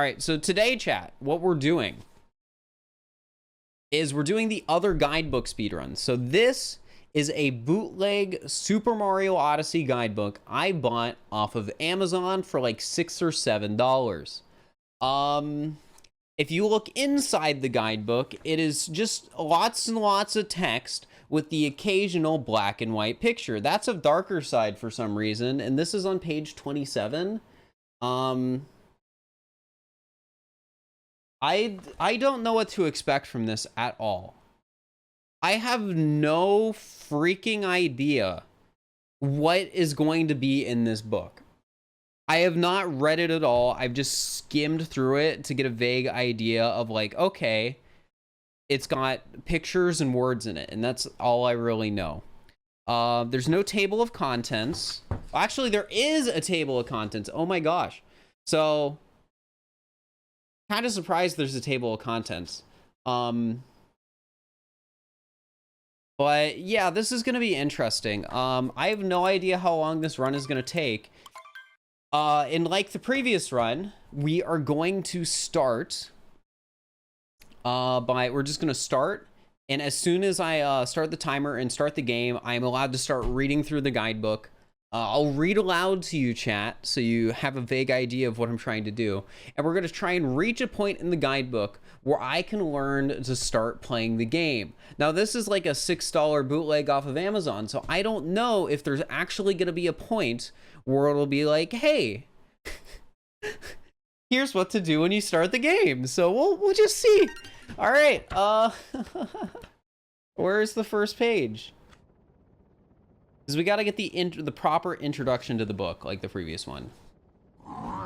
All right, so today, chat, what we're doing is we're doing the other guidebook speedrun. So this is a bootleg Super Mario Odyssey guidebook I bought off of Amazon for like $6 or $7. If you look inside the guidebook, it is just lots and lots of text with the occasional black and white picture. That's a darker side for some reason, and this is on page 27. I don't know what to expect from this at all. I have no freaking idea what is going to be in this book. I have not read it at all. I've just skimmed through it to get a vague idea of like, okay, it's got pictures and words in it, and that's all I really know. There's no table of contents. Actually, there is a table of contents. Oh my gosh. So, kind of surprised there's a table of contents. But yeah, this is going to be interesting. I have no idea how long this run is going to take. And like the previous run, we are going to start we're just going to start. And as soon as I start the timer and start the game, I'm allowed to start reading through the guidebook. I'll read aloud to you, chat, so you have a vague idea of what I'm trying to do. And we're going to try and reach a point in the guidebook where I can learn to start playing the game. Now, this is like a $6 bootleg off of Amazon, so I don't know if there's actually going to be a point where it'll be like, hey, here's what to do when you start the game. So we'll just see. All right. Where's the first page? Because we got to get the proper introduction to the book, like the previous one.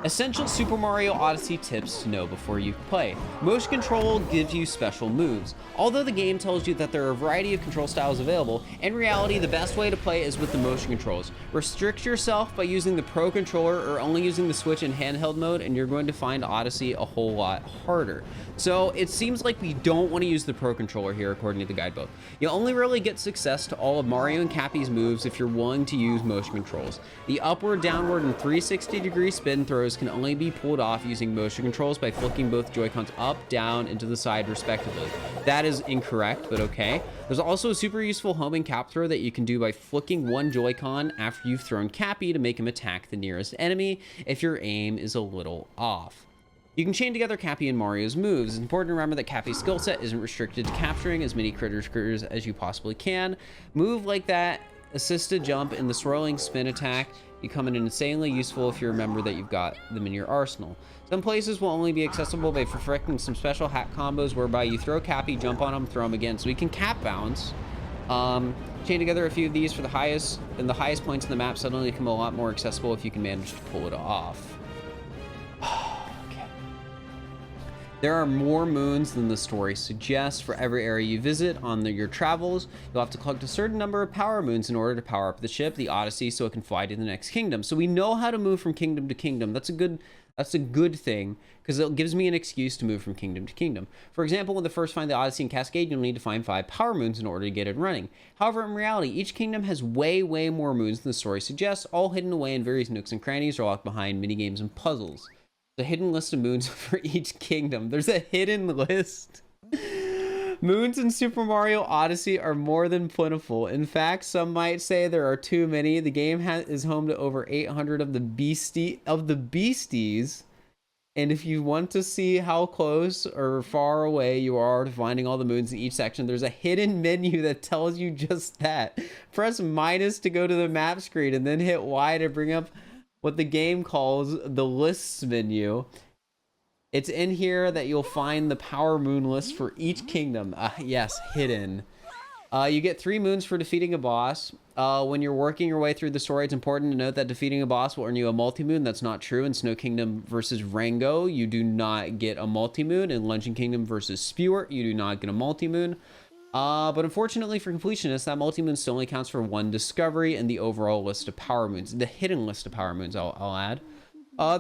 Essential Super Mario Odyssey tips to know before you play. Motion control gives you special moves. Although the game tells you that there are a variety of control styles available, in reality the best way to play is with the motion controls. Restrict yourself by using the Pro Controller or only using the Switch in handheld mode, and you're going to find Odyssey a whole lot harder. So it seems like we don't want to use the Pro Controller here according to the guidebook. You only really get success to all of Mario and Cappy's moves if you're willing to use motion controls. The upward, downward, and 360-degree spin throws can only be pulled off using motion controls by flicking both Joy-Cons up, down, and to the side respectively. That is incorrect, but okay. There's also a super useful homing cap throw that you can do by flicking one Joy-Con after you've thrown Cappy to make him attack the nearest enemy if your aim is a little off. You can chain together Cappy and Mario's moves. It's important to remember that Cappy's skill set isn't restricted to capturing as many critters as you possibly can. Move like that, assisted jump, and the swirling spin attack become insanely useful if you remember that you've got them in your arsenal. Some places will only be accessible by perfecting some special hack combos whereby you throw Cappy, jump on him, throw him again. So we can cap bounce. Chain together a few of these for the highest points in the map suddenly become a lot more accessible if you can manage to pull it off. There are more moons than the story suggests. For every area you visit on your travels, you'll have to collect a certain number of power moons in order to power up the ship, the Odyssey, so it can fly to the next kingdom. So we know how to move from kingdom to kingdom. That's a good thing, because it gives me an excuse to move from kingdom to kingdom. For example, when you first find the Odyssey and Cascade, you'll need to find 5 power moons in order to get it running. However, in reality, each kingdom has way more moons than the story suggests, all hidden away in various nooks and crannies or locked behind minigames and puzzles. The hidden list of moons for each kingdom. There's a hidden list. Moons in Super Mario Odyssey are more than plentiful. In fact, some might say there are too many. The game is home to over 800 of the beasties. And if you want to see how close or far away you are to finding all the moons in each section, there's a hidden menu that tells you just that. Press minus to go to the map screen and then hit Y to bring up what the game calls the lists menu. It's in here that you'll find the power moon list for each kingdom. Yes, hidden. You get 3 moons for defeating a boss. When you're working your way through the story, it's important to note that defeating a boss will earn you a multi-moon. That's not true. In Snow Kingdom versus Rango, you do not get a multi-moon. In Luncheon Kingdom versus Spewart, you do not get a multi-moon. But unfortunately for completionists, that multi-moon still only counts for 1 discovery in the overall list of power moons. The hidden list of power moons, I'll add.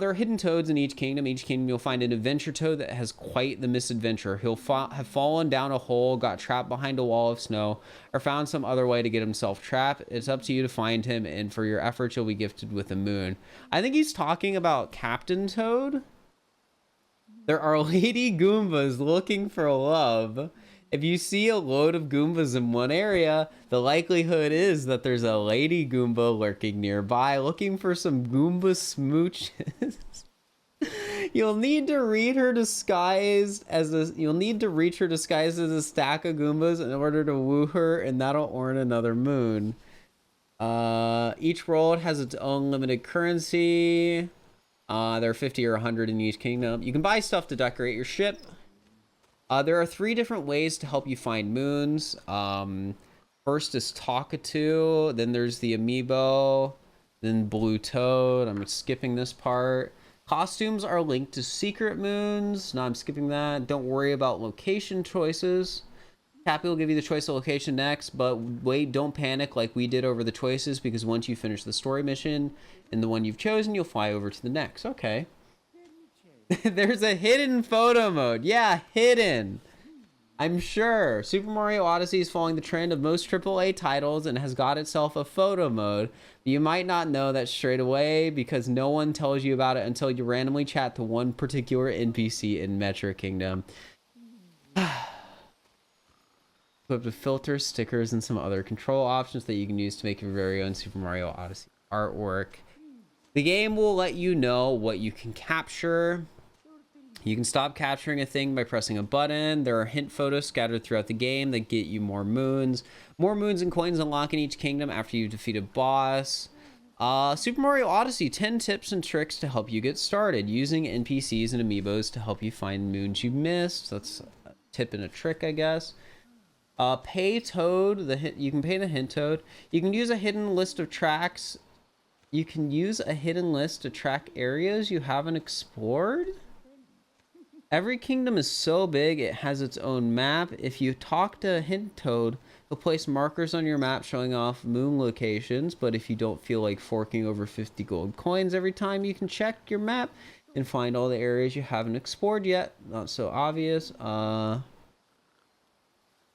There are hidden toads in each kingdom. Each kingdom you'll find an adventure toad that has quite the misadventure. He'll have fallen down a hole, got trapped behind a wall of snow, or found some other way to get himself trapped. It's up to you to find him, and for your efforts, you'll be gifted with a moon. I think he's talking about Captain Toad. There are lady Goombas looking for love. If you see a load of Goombas in one area, the likelihood is that there's a lady Goomba lurking nearby looking for some Goomba smooches. You'll need to reach her disguised as a stack of Goombas in order to woo her, and that'll earn another moon. Each world has its own limited currency. There are 50 or 100 in each kingdom. You can buy stuff to decorate your ship. There are 3 different ways to help you find moons. First is Talkatoo, then there's the Amiibo, then Blue Toad. I'm skipping this part. Costumes are linked to secret moons. No, I'm skipping that. Don't worry about location choices. Cappy will give you the choice of location next, but wait, don't panic like we did over the choices, because once you finish the story mission and the one you've chosen, you'll fly over to the next. Okay. There's a hidden photo mode. Yeah, hidden. I'm sure. Super Mario Odyssey is following the trend of most AAA titles and has got itself a photo mode. But you might not know that straight away because no one tells you about it until you randomly chat to one particular NPC in Metro Kingdom. Equipped with filters, stickers, and some other control options that you can use to make your very own Super Mario Odyssey artwork. The game will let you know what you can capture. You can stop capturing a thing by pressing a button. There are hint photos scattered throughout the game that get you more moons. More moons and coins unlock in each kingdom after you defeat a boss. Super Mario Odyssey, 10 tips and tricks to help you get started. Using NPCs and amiibos to help you find moons you missed. That's a tip and a trick, I guess. Pay Toad, you can pay the hint Toad. You can use a hidden list of tracks. You can use a hidden list to track areas you haven't explored. Every kingdom is so big it has its own map. If you talk to Hint Toad, he'll place markers on your map showing off moon locations, but if you don't feel like forking over 50 gold coins every time, you can check your map and find all the areas you haven't explored yet. Not so obvious.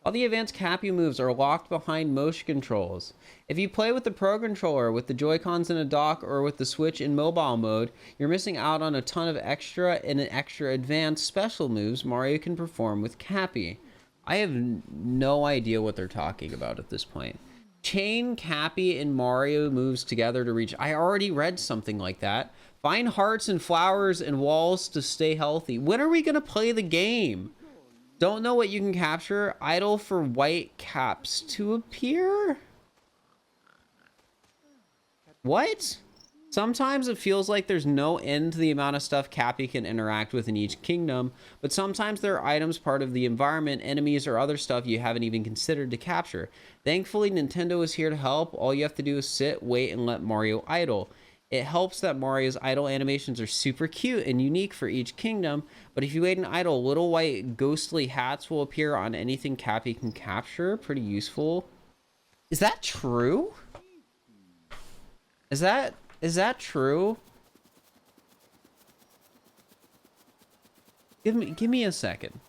All the advanced Cappy moves are locked behind motion controls. If you play with the Pro Controller, with the Joy-Cons in a dock, or with the Switch in mobile mode, you're missing out on a ton of extra advanced special moves Mario can perform with Cappy. I have no idea what they're talking about at this point. Chain Cappy and Mario moves together to reach... I already read something like that. Find hearts and flowers and walls to stay healthy. When are we going to play the game? Don't know what you can capture. Idle for white caps to appear? What? Sometimes it feels like there's no end to the amount of stuff Cappy can interact with in each kingdom, but sometimes there are items part of the environment, enemies, or other stuff you haven't even considered to capture. Thankfully, Nintendo is here to help. All you have to do is sit, wait, and let Mario idle. It helps that Mario's idle animations are super cute and unique for each kingdom, but if you wait and idle, little white ghostly hats will appear on anything Cappy can capture. Pretty useful. Is that true? Is that true? Give me a second.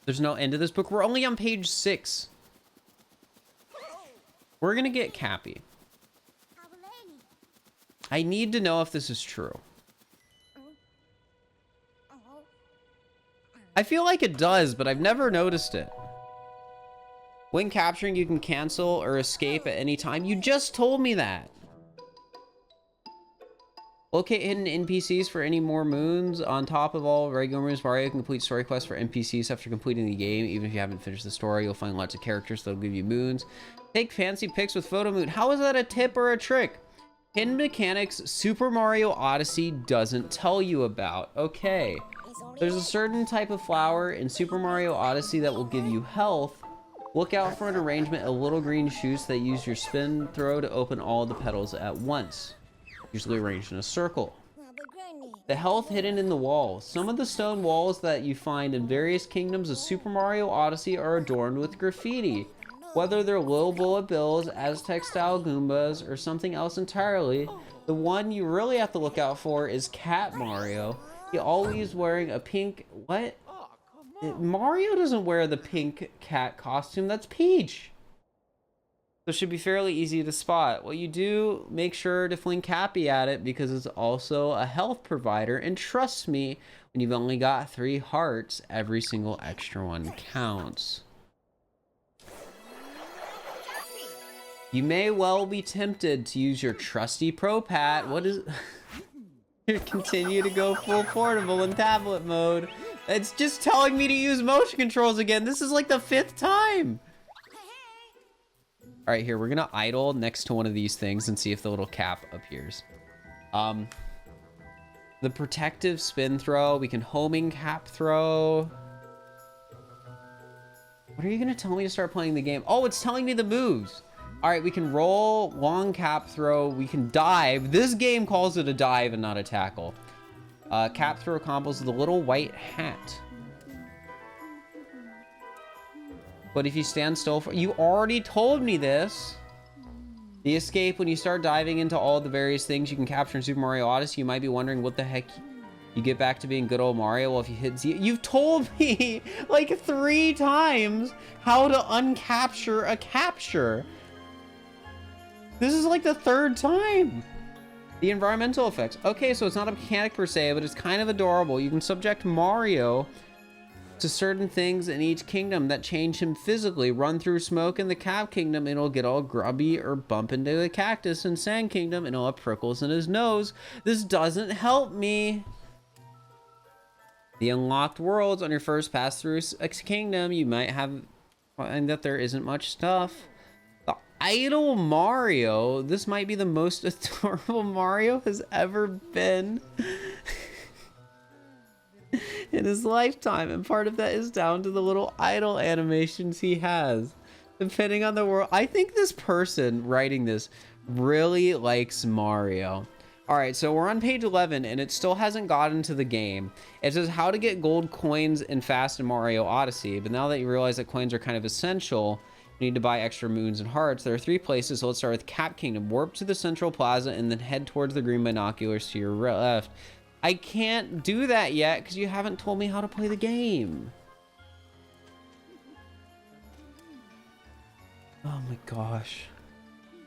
There's no end to this book. We're only on page 6. We're gonna get Cappy. I need to know if this is true. I feel like it does, but I've never noticed it. When capturing, you can cancel or escape at any time. You just told me that. Locate hidden NPCs for any more moons. On top of all regular moons, Mario can complete story quests for NPCs after completing the game. Even if you haven't finished the story, you'll find lots of characters that'll give you moons. Take fancy pics with Photo Moon. How is that a tip or a trick? Hidden mechanics Super Mario Odyssey doesn't tell you about. Okay. There's a certain type of flower in Super Mario Odyssey that will give you health. Look out for an arrangement of little green shoots that use your spin throw to open all the petals at once. Usually arranged in a circle. The health hidden in the walls. Some of the stone walls that you find in various kingdoms of Super Mario Odyssey are adorned with graffiti. Whether they're little bullet bills, Aztec-style Goombas, or something else entirely, the one you really have to look out for is Cat Mario. He's always wearing a pink... What? Mario doesn't wear the pink cat costume. That's Peach. So it should be fairly easy to spot. Well, you do make sure to fling Cappy at it because it's also a health provider. And trust me, when you've only got 3 hearts, every single extra one counts. You may well be tempted to use your trusty Pro Pat. What is... Continue to go full portable in tablet mode. It's just telling me to use motion controls again. This is like the 5th time. All right, here, we're gonna idle next to one of these things and see if the little cap appears. The protective spin throw, we can homing cap throw. What are you gonna tell me to start playing the game? Oh, it's telling me the moves. All right, we can roll, long cap throw, we can dive. This game calls it a dive and not a tackle. Cap throw combos with a little white hat. But if you stand still for... You already told me this. The escape, when you start diving into all the various things you can capture in Super Mario Odyssey, you might be wondering what the heck you get back to being good old Mario. Well, if you hit Z... You've told me like 3 times how to uncapture a capture. This is like the 3rd time. The environmental effects. Okay, so it's not a mechanic per se, but it's kind of adorable. You can subject Mario to certain things in each kingdom that change him physically. Run through smoke in the Cap Kingdom and it'll get all grubby, or bump into the cactus in Sand Kingdom and he'll have prickles in his nose. This doesn't help me. The unlocked worlds on your first pass through a kingdom, you might find that there isn't much stuff. The idle Mario, this might be the most adorable Mario has ever been in his lifetime, and part of that is down to the little idle animations he has depending on the world. I think this person writing this really likes Mario. All right, so we're on page 11 and it still hasn't gotten to the game. It says how to get gold coins in Fast and Mario Odyssey, but now that you realize that coins are kind of essential, you need to buy extra moons and hearts. There are 3 places, so let's start with Cap Kingdom. Warp to the central plaza and then head towards the green binoculars to your left. I can't do that yet because you haven't told me how to play the game. Oh my gosh.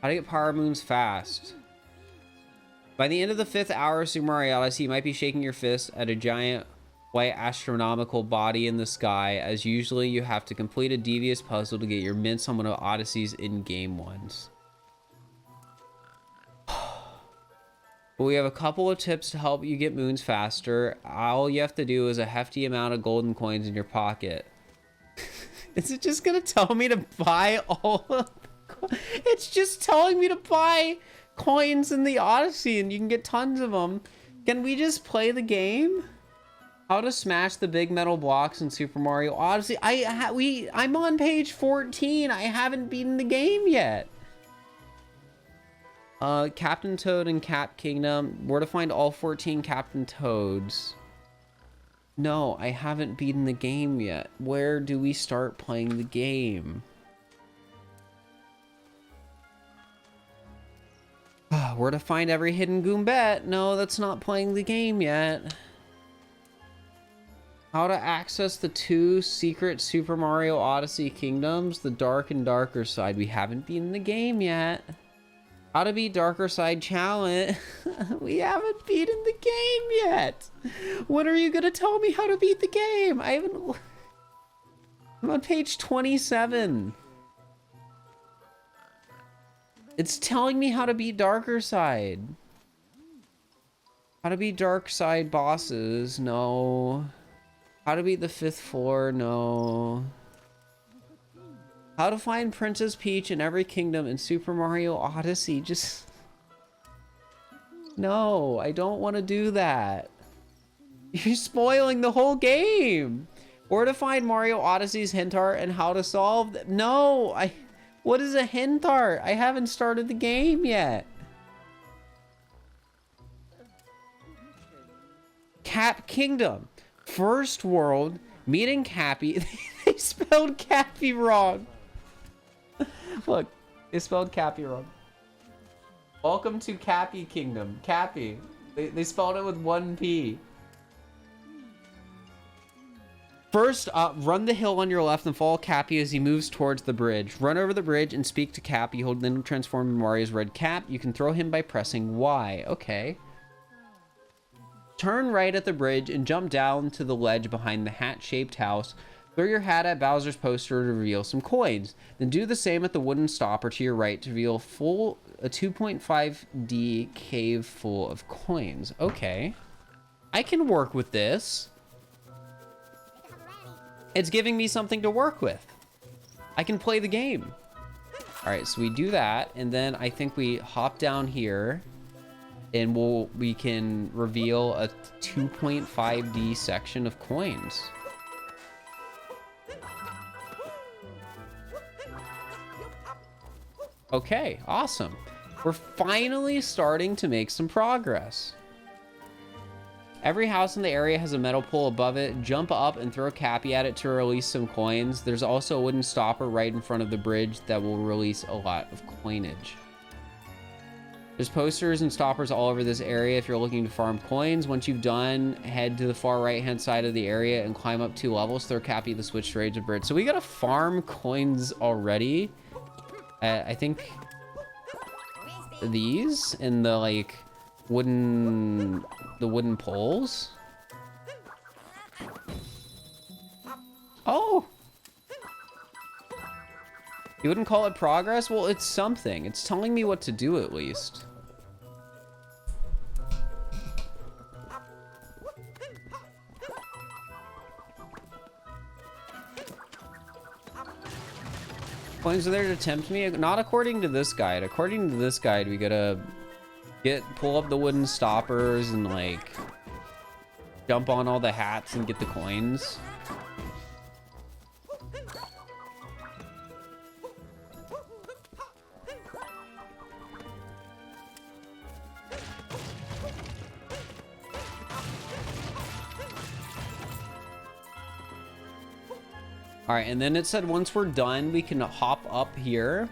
How to get power moons fast. By the end of the 5th hour of Super Mario Odyssey, you might be shaking your fist at a giant white astronomical body in the sky, as usually you have to complete a devious puzzle to get your mints on one of Odyssey's in-game ones. But we have a couple of tips to help you get moons faster. All you have to do is a hefty amount of golden coins in your pocket. Is it just gonna tell me to buy all of the... It's just telling me to buy coins in the Odyssey and you can get tons of them. Can we just play the game? How to smash the big metal blocks in Super Mario Odyssey. I'm on page 14. I haven't beaten the game yet. Captain Toad and Cap Kingdom. Where to find all 14 Captain Toads? No, I haven't beaten the game yet. Where do we start playing the game? Where to find every hidden Goombette? No, that's not playing the game yet. How to access the 2 secret Super Mario Odyssey kingdoms, the dark and darker side. We haven't beaten the game yet. How to beat darker side challenge. We haven't beaten the game yet. When are you gonna tell me how to beat the game? I'm on page 27. It's telling me how to beat darker side. How to beat dark side bosses? No. How to beat the 5th floor? No. How to find Princess Peach in every kingdom in Super Mario Odyssey? Just... No, I don't want to do that. You're spoiling the whole game. Where to find Mario Odyssey's hint art and how to solve... No, what is a hint art? I haven't started the game yet. Cap Kingdom. First world. Meeting Cappy. They spelled Cappy wrong. Look, they spelled Cappy wrong. Welcome to Cappy Kingdom. Cappy. They spelled it with 1 P. First up, run the hill on your left and follow Cappy as he moves towards the bridge. Run over the bridge and speak to Cappy. Hold then transform into Mario's red cap. You can throw him by pressing Y. Okay. Turn right at the bridge and jump down to the ledge behind the hat-shaped house. Throw your hat at Bowser's poster to reveal some coins. Then do the same at the wooden stopper to your right to reveal a 2.5D cave full of coins. Okay. I can work with this. It's giving me something to work with. I can play the game. All right, so we do that, and then I think we hop down here, and we can reveal a 2.5D section of coins. Okay, awesome. We're finally starting to make some progress. Every house in the area has a metal pole above it. Jump up and throw Cappy at it to release some coins. There's also a wooden stopper right in front of the bridge that will release a lot of coinage. There's posters and stoppers all over this area if you're looking to farm coins. Once you've done, head to the far right-hand side of the area and climb up 2 levels. Throw Cappy the switch to Rage of Bridge. So we gotta farm coins already. I think these and the like wooden poles. Oh, you wouldn't call it progress? Well, it's something. It's telling me what to do at least. Coins are there to tempt me? Not according to this guide. According to this guide, we gotta pull up the wooden stoppers and like jump on all the hats and get the coins. All right, and then it said once we're done, we can hop up here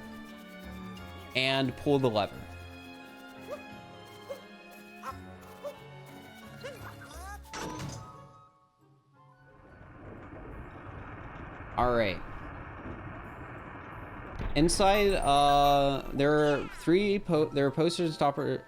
and pull the lever. All right. Inside, there are posters and stopper.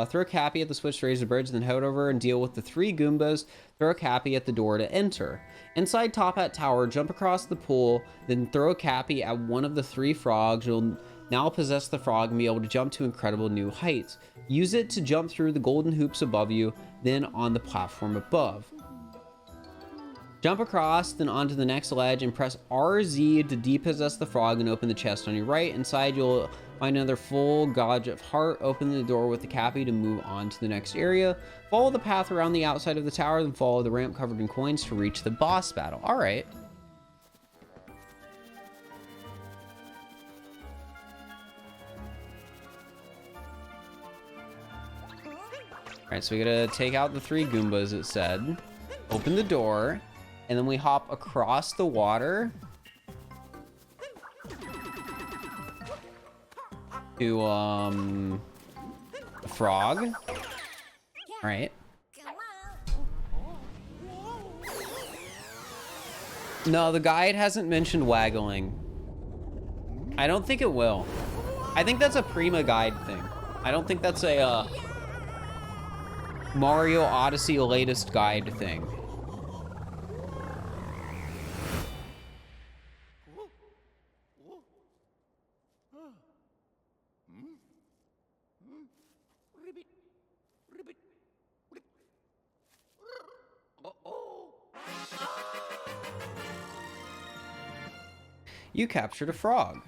Throw Cappy at the switch to raise the bridge, then head over and deal with the 3 Goombas. Throw Cappy at the door to enter. Inside Top Hat Tower, jump across the pool, then throw Cappy at one of the 3 frogs. You'll now possess the frog and be able to jump to incredible new heights. Use it to jump through the golden hoops above you, then on the platform above. Jump across, then onto the next ledge, and press RZ to depossess the frog and open the chest on your right. Inside, you'll find another full Gouge of Heart. Open the door with the Cappy to move on to the next area. Follow the path around the outside of the tower, then follow the ramp covered in coins to reach the boss battle. All right. All right, so we gotta take out the 3 Goombas, it said. Open the door. And then we hop across the water to a frog. All right. No, the guide hasn't mentioned waggling. I don't think it will. I think that's a Prima guide thing. I don't think that's a Mario Odyssey latest guide thing. You captured a frog.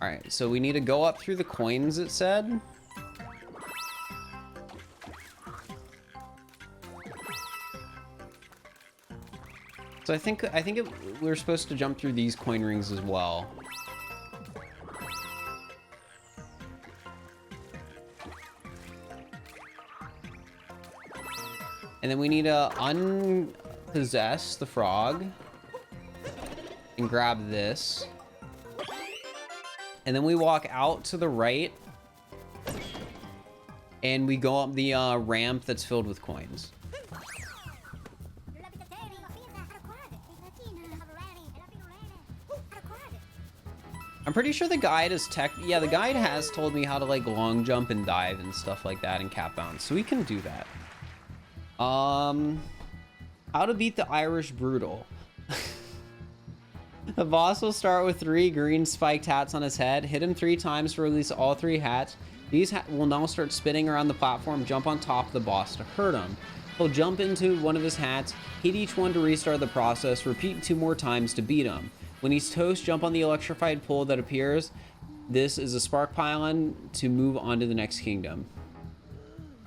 All right, so we need to go up through the coins, it said. So I think we're supposed to jump through these coin rings as well. And then we need to unpossess the frog and grab this. And then we walk out to the right and we go up the ramp that's filled with coins. I'm pretty sure the guide is yeah, the guide has told me how to like long jump and dive and stuff like that in cap bounce, so we can do that. How to beat the Irish Brutal. The boss will start with 3 green spiked hats on his head. Hit him 3 times to release all 3 hats. These will now start spinning around the platform. Jump on top of the boss to hurt him. He'll jump into one of his hats, hit each one to restart the process. Repeat 2 more times to beat him. When he's toast, jump on the electrified pole that appears. This is a spark pylon to move on to the next kingdom.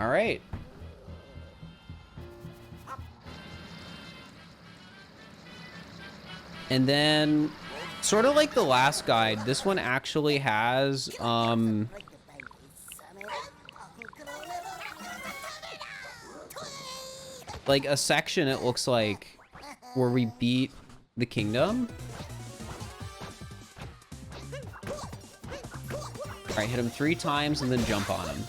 All right. And then, sort of like the last guide, this one actually has, like a section, it looks like, where we beat the kingdom. All right, hit him 3 times and then jump on him.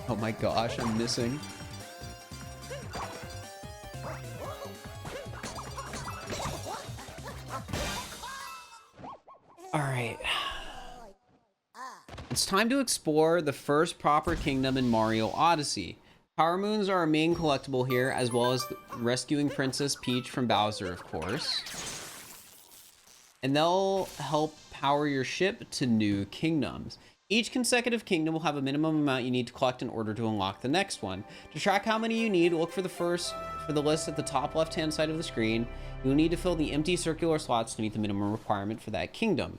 Oh my gosh, I'm missing. All right. It's time to explore the first proper kingdom in Mario Odyssey. Power Moons are our main collectible here, as well as rescuing Princess Peach from Bowser, of course. And they'll help power your ship to new kingdoms. Each consecutive kingdom will have a minimum amount you need to collect in order to unlock the next one. To track how many you need, look for the list at the top left-hand side of the screen. You will need to fill the empty circular slots to meet the minimum requirement for that kingdom.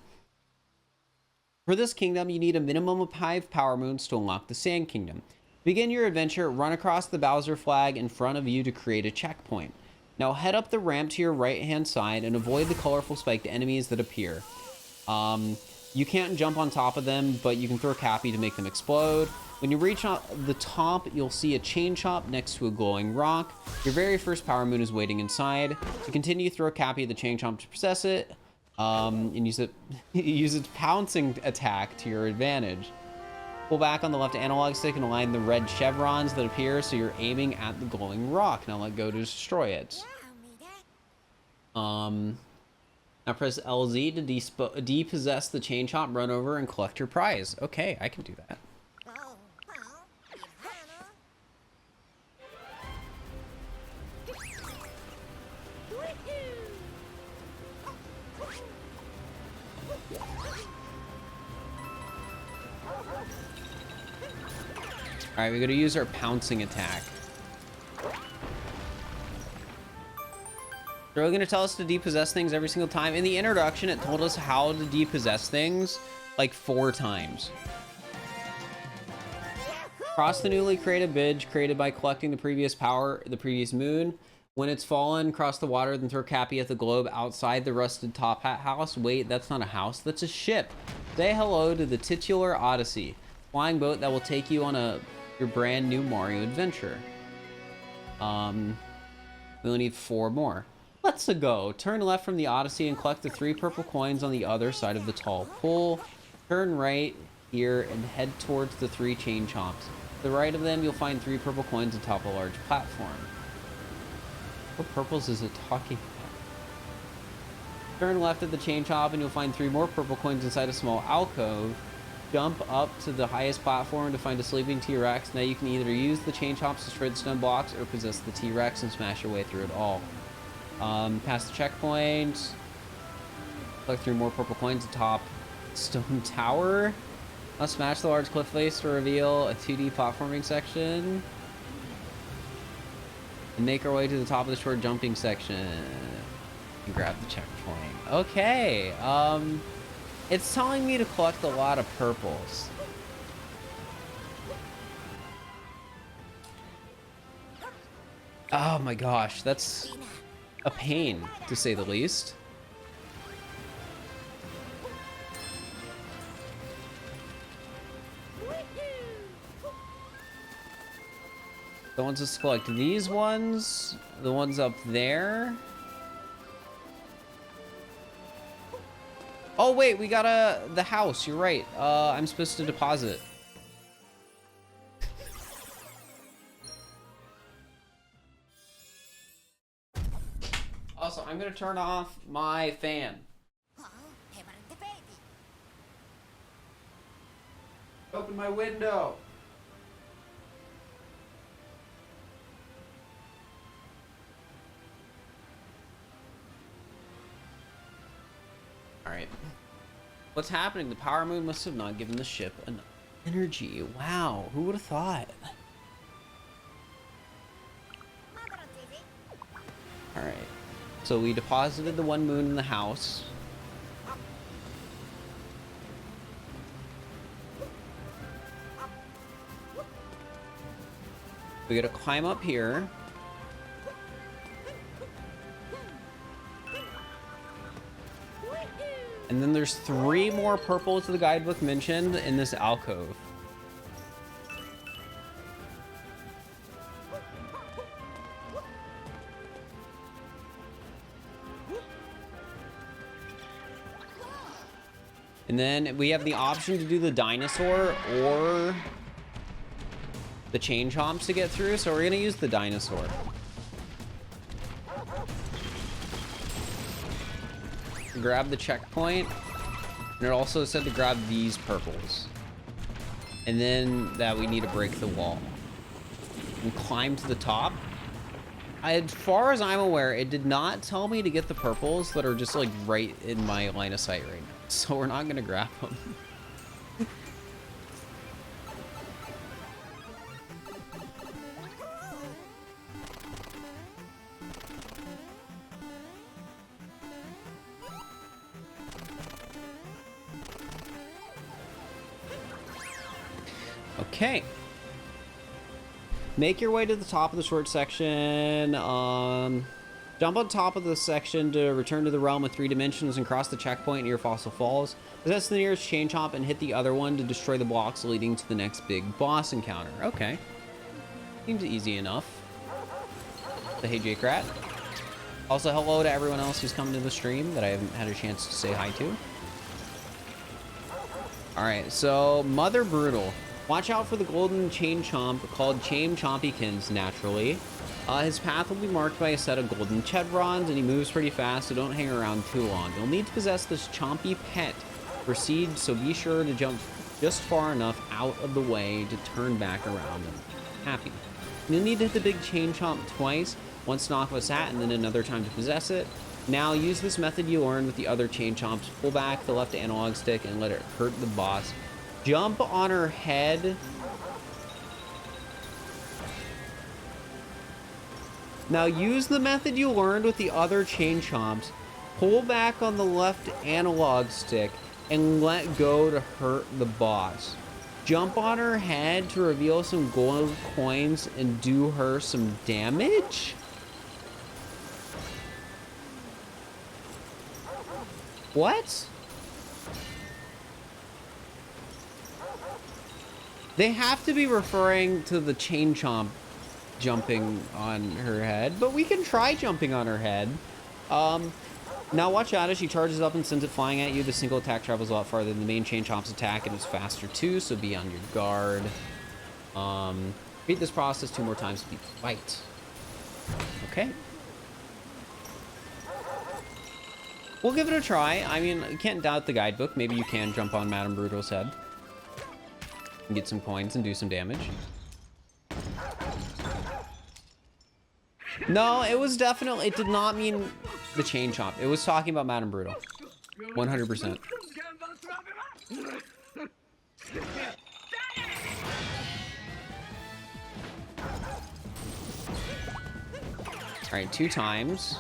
For this kingdom, you need a minimum of 5 Power Moons to unlock the Sand Kingdom. To begin your adventure, run across the Bowser flag in front of you to create a checkpoint. Now head up the ramp to your right-hand side and avoid the colorful spiked enemies that appear. You can't jump on top of them, but you can throw Cappy to make them explode. When you reach the top, you'll see a chain chomp next to a glowing rock. Your very first Power Moon is waiting inside. To continue, throw Cappy at the chain chomp to possess it, and use its pouncing attack to your advantage. Pull back on the left analog stick and align the red chevrons that appear so you're aiming at the glowing rock. Now let go to destroy it. Now press LZ to depossess the chain chomp, run over, and collect your prize. Okay, I can do that. All right, we're gonna use our pouncing attack. They're really gonna tell us to depossess things every single time. In the introduction, it told us how to depossess things like 4 times. Cross the newly created bridge created by collecting the previous moon. When it's fallen, cross the water, then throw Cappy at the globe outside the rusted top hat house. Wait, that's not a house, that's a ship. Say hello to the titular Odyssey, flying boat that will take you on your brand new Mario adventure. We only need 4 more. Let's go. Turn left from the Odyssey and collect the 3 purple coins on the other side of the tall pole. Turn right here and head towards the 3 chain chomps. To the right of them, you'll find 3 purple coins atop a large platform. What purples is it talking about? Turn left at the chain chomp and you'll find 3 more purple coins inside a small alcove. Jump up to the highest platform to find a sleeping T-Rex. Now you can either use the chain chomps to shred stone blocks or possess the T-Rex and smash your way through it all. Past the checkpoint. Collect 3 more purple coins atop stone tower. Let's smash the large cliff face to reveal a 2D platforming section. And make our way to the top of the short jumping section. And grab the checkpoint. Okay. It's telling me to collect a lot of purples. Oh my gosh, that's a pain, to say the least. The ones to collect these ones, the ones up there. Oh wait, we got the house, you're right. I'm supposed to deposit. I'm gonna turn off my fan. Open my window. All right. What's happening? The power moon must have not given the ship enough energy. Wow, who would have thought? All right. So we deposited the one moon in the house. We gotta climb up here. And then there's 3 more purples the guidebook mentioned in this alcove. And then we have the option to do the dinosaur or the chain chomps to get through, so we're gonna use the dinosaur. Grab the checkpoint, and it also said to grab these purples, and then that we need to break the wall and climb to the top. As far as I'm aware, it did not tell me to get the purples that are just like right in my line of sight right now, so we're not gonna grab them. Okay. Make your way to the top of the short section. Jump on top of the section to return to the realm of 3 dimensions and cross the checkpoint near Fossil Falls. Possess the nearest chain chomp and hit the other one to destroy the blocks leading to the next big boss encounter. Okay. Seems easy enough. The Hey Jake Rat. Also, hello to everyone else who's come to the stream that I haven't had a chance to say hi to. Alright, so Mother Brutal. Watch out for the golden chain chomp called Chain Chompykins naturally. His path will be marked by a set of golden chevrons, and he moves pretty fast, so don't hang around too long. You'll need to possess this chompy pet to proceed, so be sure to jump just far enough out of the way to turn back around and happy. You'll need to hit the big chain chomp twice, once to knock a sat and then another time to possess it. Now use this method you learned with the other chain chomps. Pull back the left analog stick and let it hurt the boss. Jump on her head. Now use the method you learned with the other chain chomps. Pull back on the left analog stick and let go to hurt the boss. Jump on her head to reveal some gold coins and do her some damage? What? They have to be referring to the chain chomp jumping on her head, but we can try jumping on her head. Now watch out as she charges up and sends it flying at you. The single attack travels a lot farther than the main chain chomp's attack and is faster too, so be on your guard. Repeat this process 2 more times to beat the fight. Okay. We'll give it a try. I mean, you can't doubt the guidebook. Maybe you can jump on Madame Brutal's head and get some coins and do some damage. No, it was definitely, it did not mean the chain chomp. It was talking about Madame Brutal. 100%. All right, 2 times.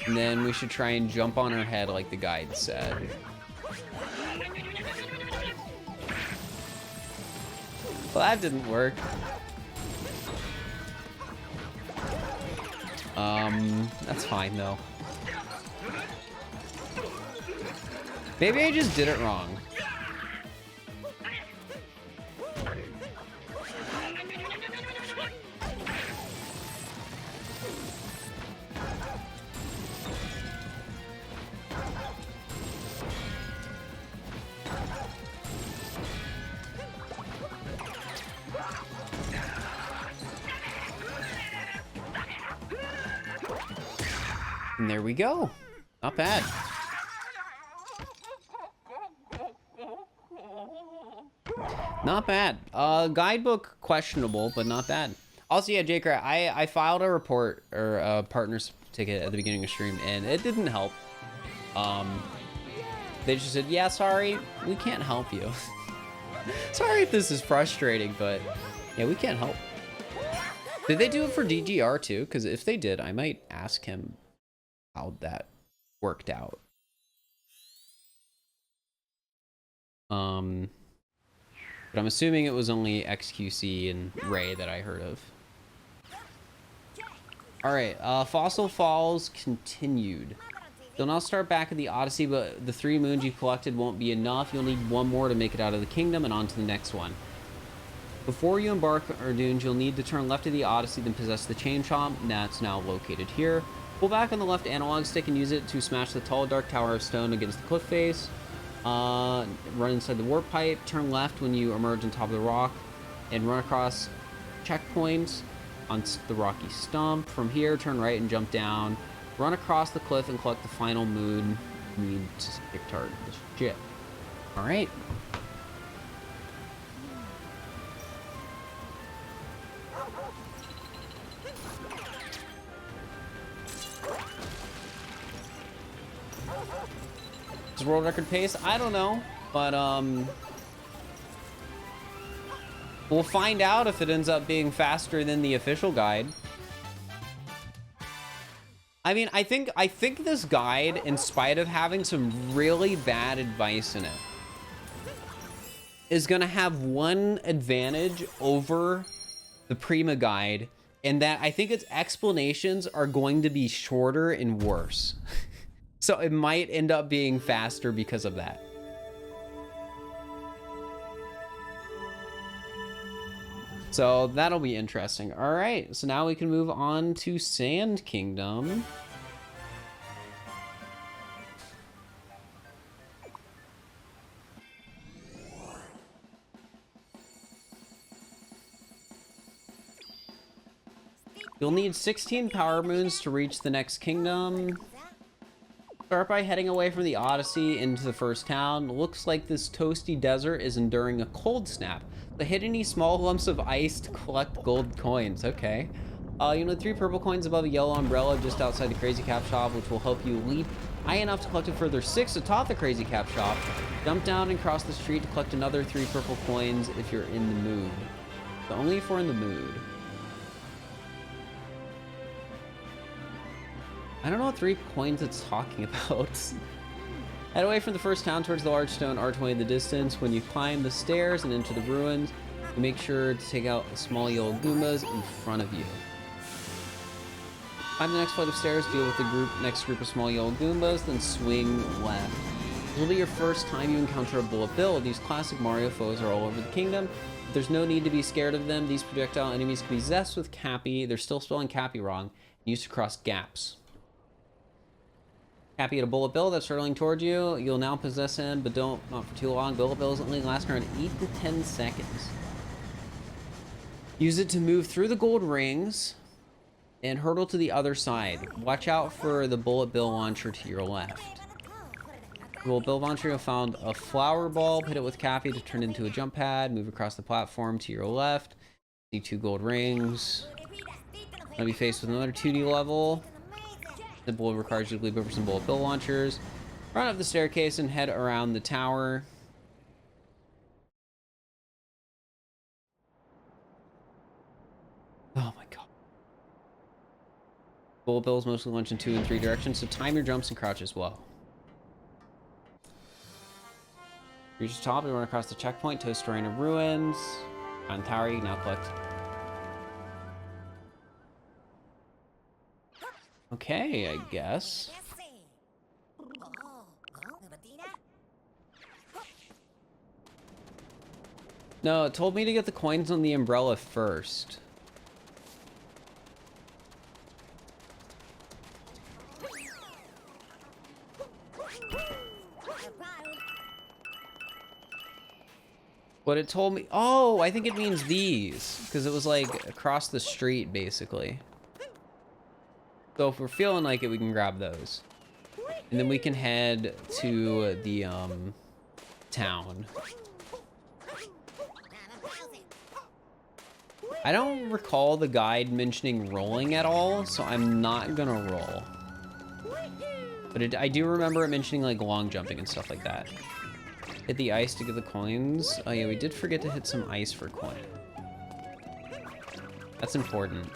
And then we should try and jump on her head like the guide said. Well, that didn't work. That's fine though. Maybe I just did it wrong. And there we go. Not bad. Not bad. Guidebook questionable, but not bad. Also, yeah, Jake, I filed a report or a partner's ticket at the beginning of stream, and it didn't help. They just said, yeah, sorry, we can't help you. Sorry if this is frustrating, but yeah, we can't help. Did they do it for DGR too? Because if they did, I might ask him how that worked out. But I'm assuming it was only XQC and Ray that I heard of. All right, Fossil Falls continued. You'll now start back at the Odyssey, but the 3 moons you collected won't be enough. You'll need 1 more to make it out of the kingdom and on to the next one. Before you embark on dunes, you'll need to turn left of the Odyssey, then possess the chain chomp, and that's now located here. Pull back on the left analog stick and use it to smash the tall, dark tower of stone against the cliff face. Run inside the warp pipe, turn left when you emerge on top of the rock, and run across checkpoints on the rocky stump. From here, turn right and jump down. Run across the cliff and collect the final moon. You need to kickstart the ship. All right. Is world record pace? I don't know, but we'll find out if it ends up being faster than the official guide. I mean, I think this guide, in spite of having some really bad advice in it, is gonna have one advantage over the Prima guide, and that I think its explanations are going to be shorter and worse. So it might end up being faster because of that. So that'll be interesting. All right, so now we can move on to Sand Kingdom. You'll need 16 power moons to reach the next kingdom. Start by heading away from the Odyssey into the first town. Looks like this toasty desert is enduring a cold snap. So hit any small lumps of ice to collect gold coins. Okay. You need 3 purple coins above a yellow umbrella just outside the Crazy Cap shop, which will help you leap high enough to collect a further 6 atop the Crazy Cap shop. Jump down and cross the street to collect another 3 purple coins if you're in the mood. So only if we're in the mood. I don't know what 3 coins it's talking about. Head away from the first town towards the large stone archway in the distance. When you climb the stairs and into the ruins, you make sure to take out the small yellow Goombas in front of you. Climb the next flight of stairs, deal with the next group of small yellow Goombas, then swing left. This will be your first time you encounter a Bullet Bill. These classic Mario foes are all over the kingdom. But there's no need to be scared of them. These projectile enemies can be zest with Cappy. They're still spelling Cappy wrong. Used to cross gaps. Cappy at a Bullet Bill that's hurtling toward you. You'll now possess him, but not for too long. Bullet Bills only last around 8 to 10 seconds. Use it to move through the gold rings and hurtle to the other side. Watch out for the Bullet Bill launcher to your left. Bullet Bill launcher, you'll found a flower bulb. Hit it with Cappy to turn into a jump pad. Move across the platform to your left. See 2 gold rings. I'll be faced with another 2D level. The bullet requires you to leap over some Bullet Bill launchers. Run up the staircase and head around the tower. Oh my god. Bullet Bills mostly launch in 2 and 3 directions, so time your jumps and crouch as well. Reach the top and run across the checkpoint, toast terrain of ruins. On tower, you now collect. Okay, I guess. No, it told me to get the coins on the umbrella first. What it told me... Oh, I think it means these. Because it was like across the street, basically. So if we're feeling like it, we can grab those. And then we can head to the town. I don't recall the guide mentioning rolling at all, so I'm not gonna roll. But I do remember it mentioning like long jumping and stuff like that. Hit the ice to get the coins. Oh yeah, we did forget to hit some ice for coin. That's important.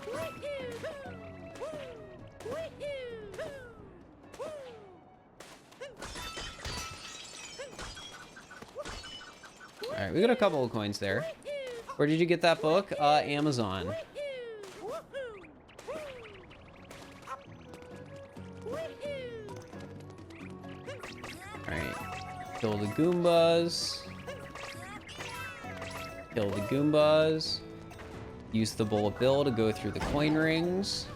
All right, we got a couple of coins there. Where did you get that book? Amazon. Alright. Kill the Goombas. Kill the Goombas. Use the bullet bill to go through the coin rings.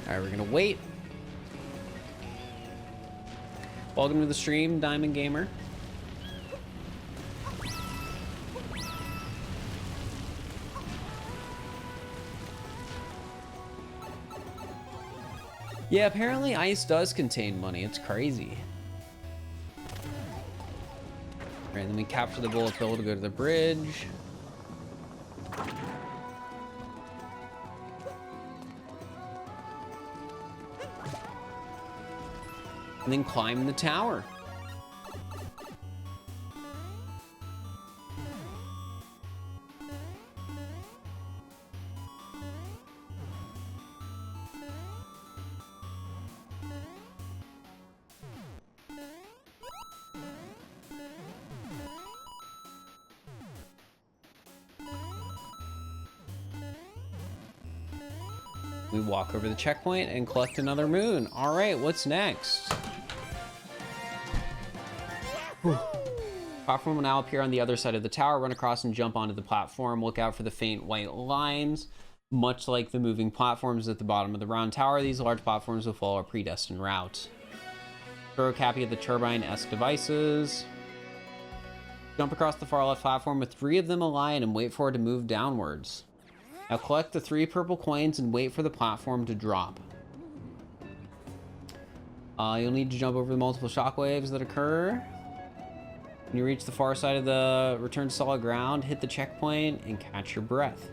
Alright, we're gonna wait. Welcome to the stream, Diamond Gamer. Yeah, apparently ice does contain money. It's crazy. Alright, then we capture the bullet bill to go to the bridge. And then climb the tower. We walk over the checkpoint and collect another moon. All right, what's next? Platform will now appear on the other side of the tower. Run across and jump onto the platform. Look out for the faint white lines. Much like the moving platforms at the bottom of the round tower, these large platforms will follow a predestined route. Throw a copy of the turbine-esque devices. Jump across the far left platform with 3 of them aligned and wait for it to move downwards. Now collect the 3 purple coins and wait for the platform to drop. You'll need to jump over the multiple shockwaves that occur. When you reach the far side of the return to solid ground, hit the checkpoint and catch your breath.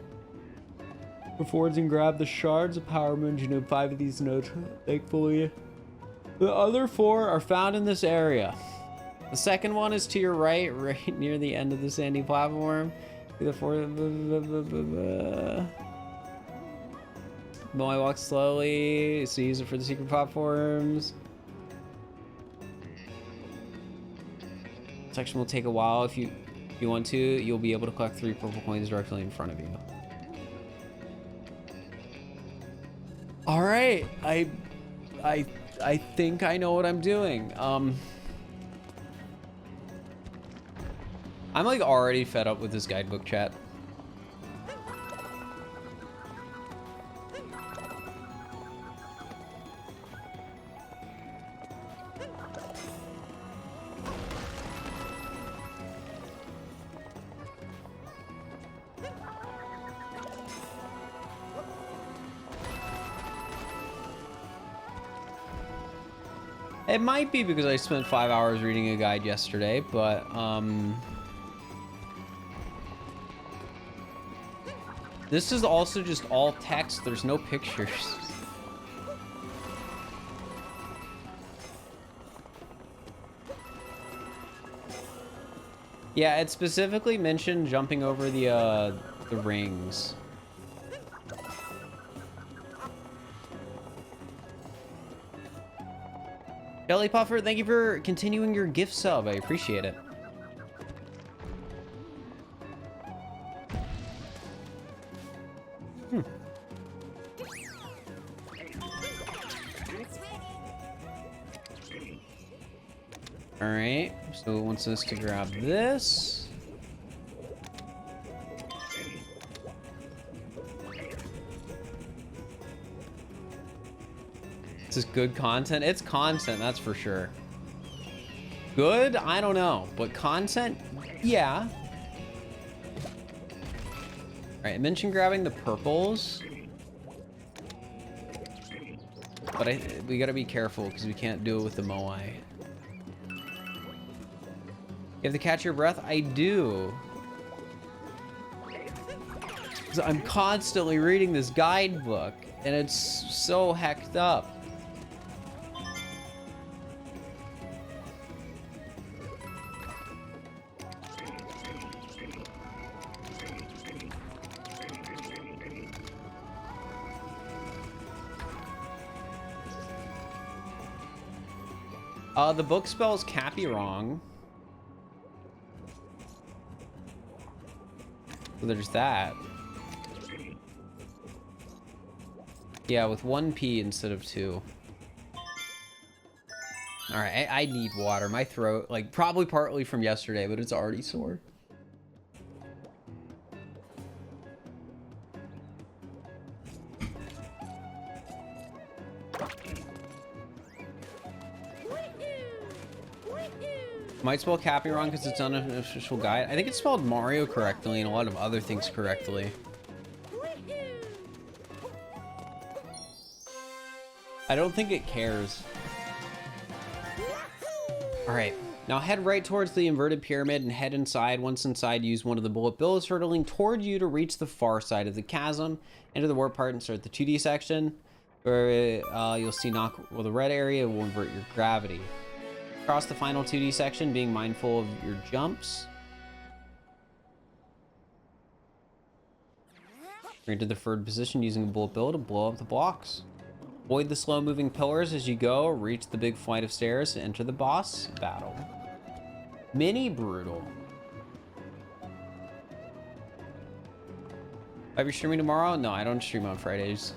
Move forwards and grab the shards of power moons. You know 5 of these nodes, thankfully. The other 4 are found in this area. The second one is to your right, right near the end of the sandy platform. The 4th. Boy, walk slowly. So use it for the secret platforms. Section will take a while. If you want to, you'll be able to collect 3 purple coins directly in front of you. All right, I think I know what I'm doing. I'm like already fed up with this guidebook, chat. It might be because I spent 5 hours reading a guide yesterday, but this is also just all text. There's no pictures. Yeah, it specifically mentioned jumping over the rings. Jelly Puffer, thank you for continuing your gift sub. I appreciate it. All right, so it wants us to grab this. This is good content. It's content, that's for sure. Good? I don't know. But content? Yeah. Alright, I mentioned grabbing the purples. But we gotta be careful because we can't do it with the Moai. You have to catch your breath? I do. I'm constantly reading this guidebook, and it's so hecked up. The book spells Cappy wrong. So there's that. Yeah, with 1 P instead of 2. Alright, I need water. My throat, like, probably partly from yesterday, but it's already sore. Might spell Cappy wrong because it's on an official guide. I think it spelled Mario correctly and a lot of other things correctly. I don't think it cares. Alright, now head right towards the inverted pyramid and head inside. Once inside, use one of the bullet bills hurtling toward you to reach the far side of the chasm. Enter the warp part and start the 2D section, where you'll see the red area will invert your gravity. Across the final 2D section, being mindful of your jumps. Enter the third position using a bullet bill to blow up the blocks. Avoid the slow-moving pillars as you go. Reach the big flight of stairs to enter the boss battle. Mini Brutal. Are you streaming tomorrow? No, I don't stream on Fridays.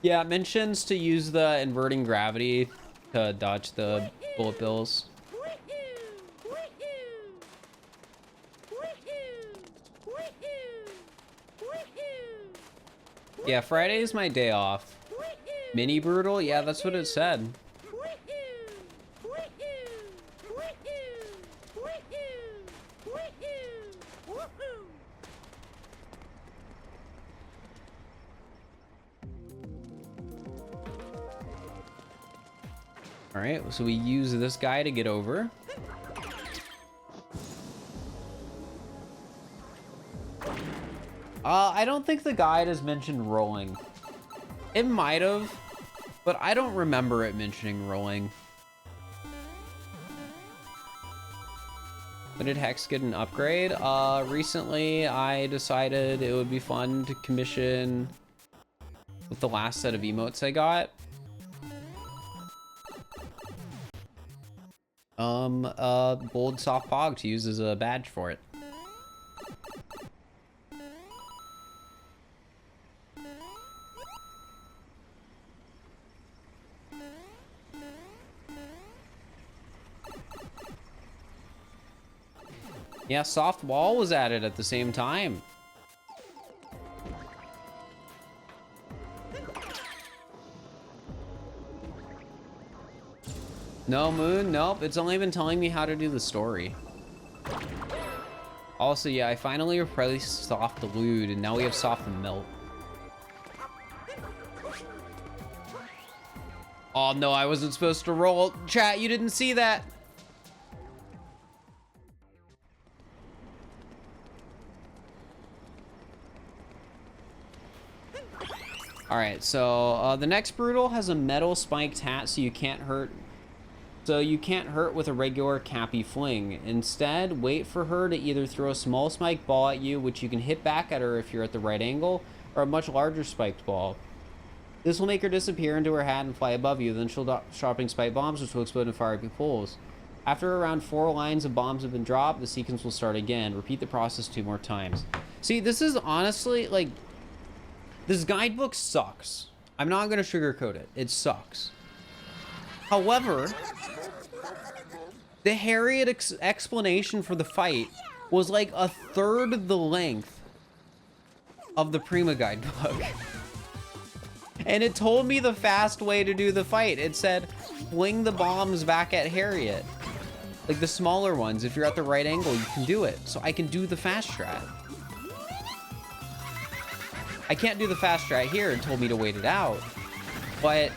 Yeah, it mentions to use the inverting gravity to dodge the bullet bills. Yeah, Friday is my day off. Mini Brutal? Yeah, that's what it said. All right, so we use this guy to get over. I don't think the guide has mentioned rolling. It might have, but I don't remember it mentioning rolling. When did Hex get an upgrade? Recently I decided it would be fun to commission with the last set of emotes I got. Gold soft pog to use as a badge for it. Yeah, soft wall was added at the same time. No, Moon, nope. It's only been telling me how to do the story. Also, yeah, I finally replaced soft lewd, and now we have soft melt. Oh no, I wasn't supposed to roll. Chat, you didn't see that. All right, so the next Brutal has a metal spiked hat, so you can't hurt with a regular Cappy fling. Instead, wait for her to either throw a small spiked ball at you, which you can hit back at her if you're at the right angle, or a much larger spiked ball. This will make her disappear into her hat and fly above you. Then she'll drop dropping spike bombs, which will explode in fiery pools. After around 4 lines of bombs have been dropped, the sequence will start again. Repeat the process 2 more times. See, this is honestly, like, this guidebook sucks. I'm not going to sugarcoat it. It sucks. However, the Harriet explanation for the fight was like a third the length of the Prima guidebook. And it told me the fast way to do the fight. It said, fling the bombs back at Harriet. Like the smaller ones, if you're at the right angle, you can do it. So I can do the fast strat. I can't do the fast strat here. It told me to wait it out. But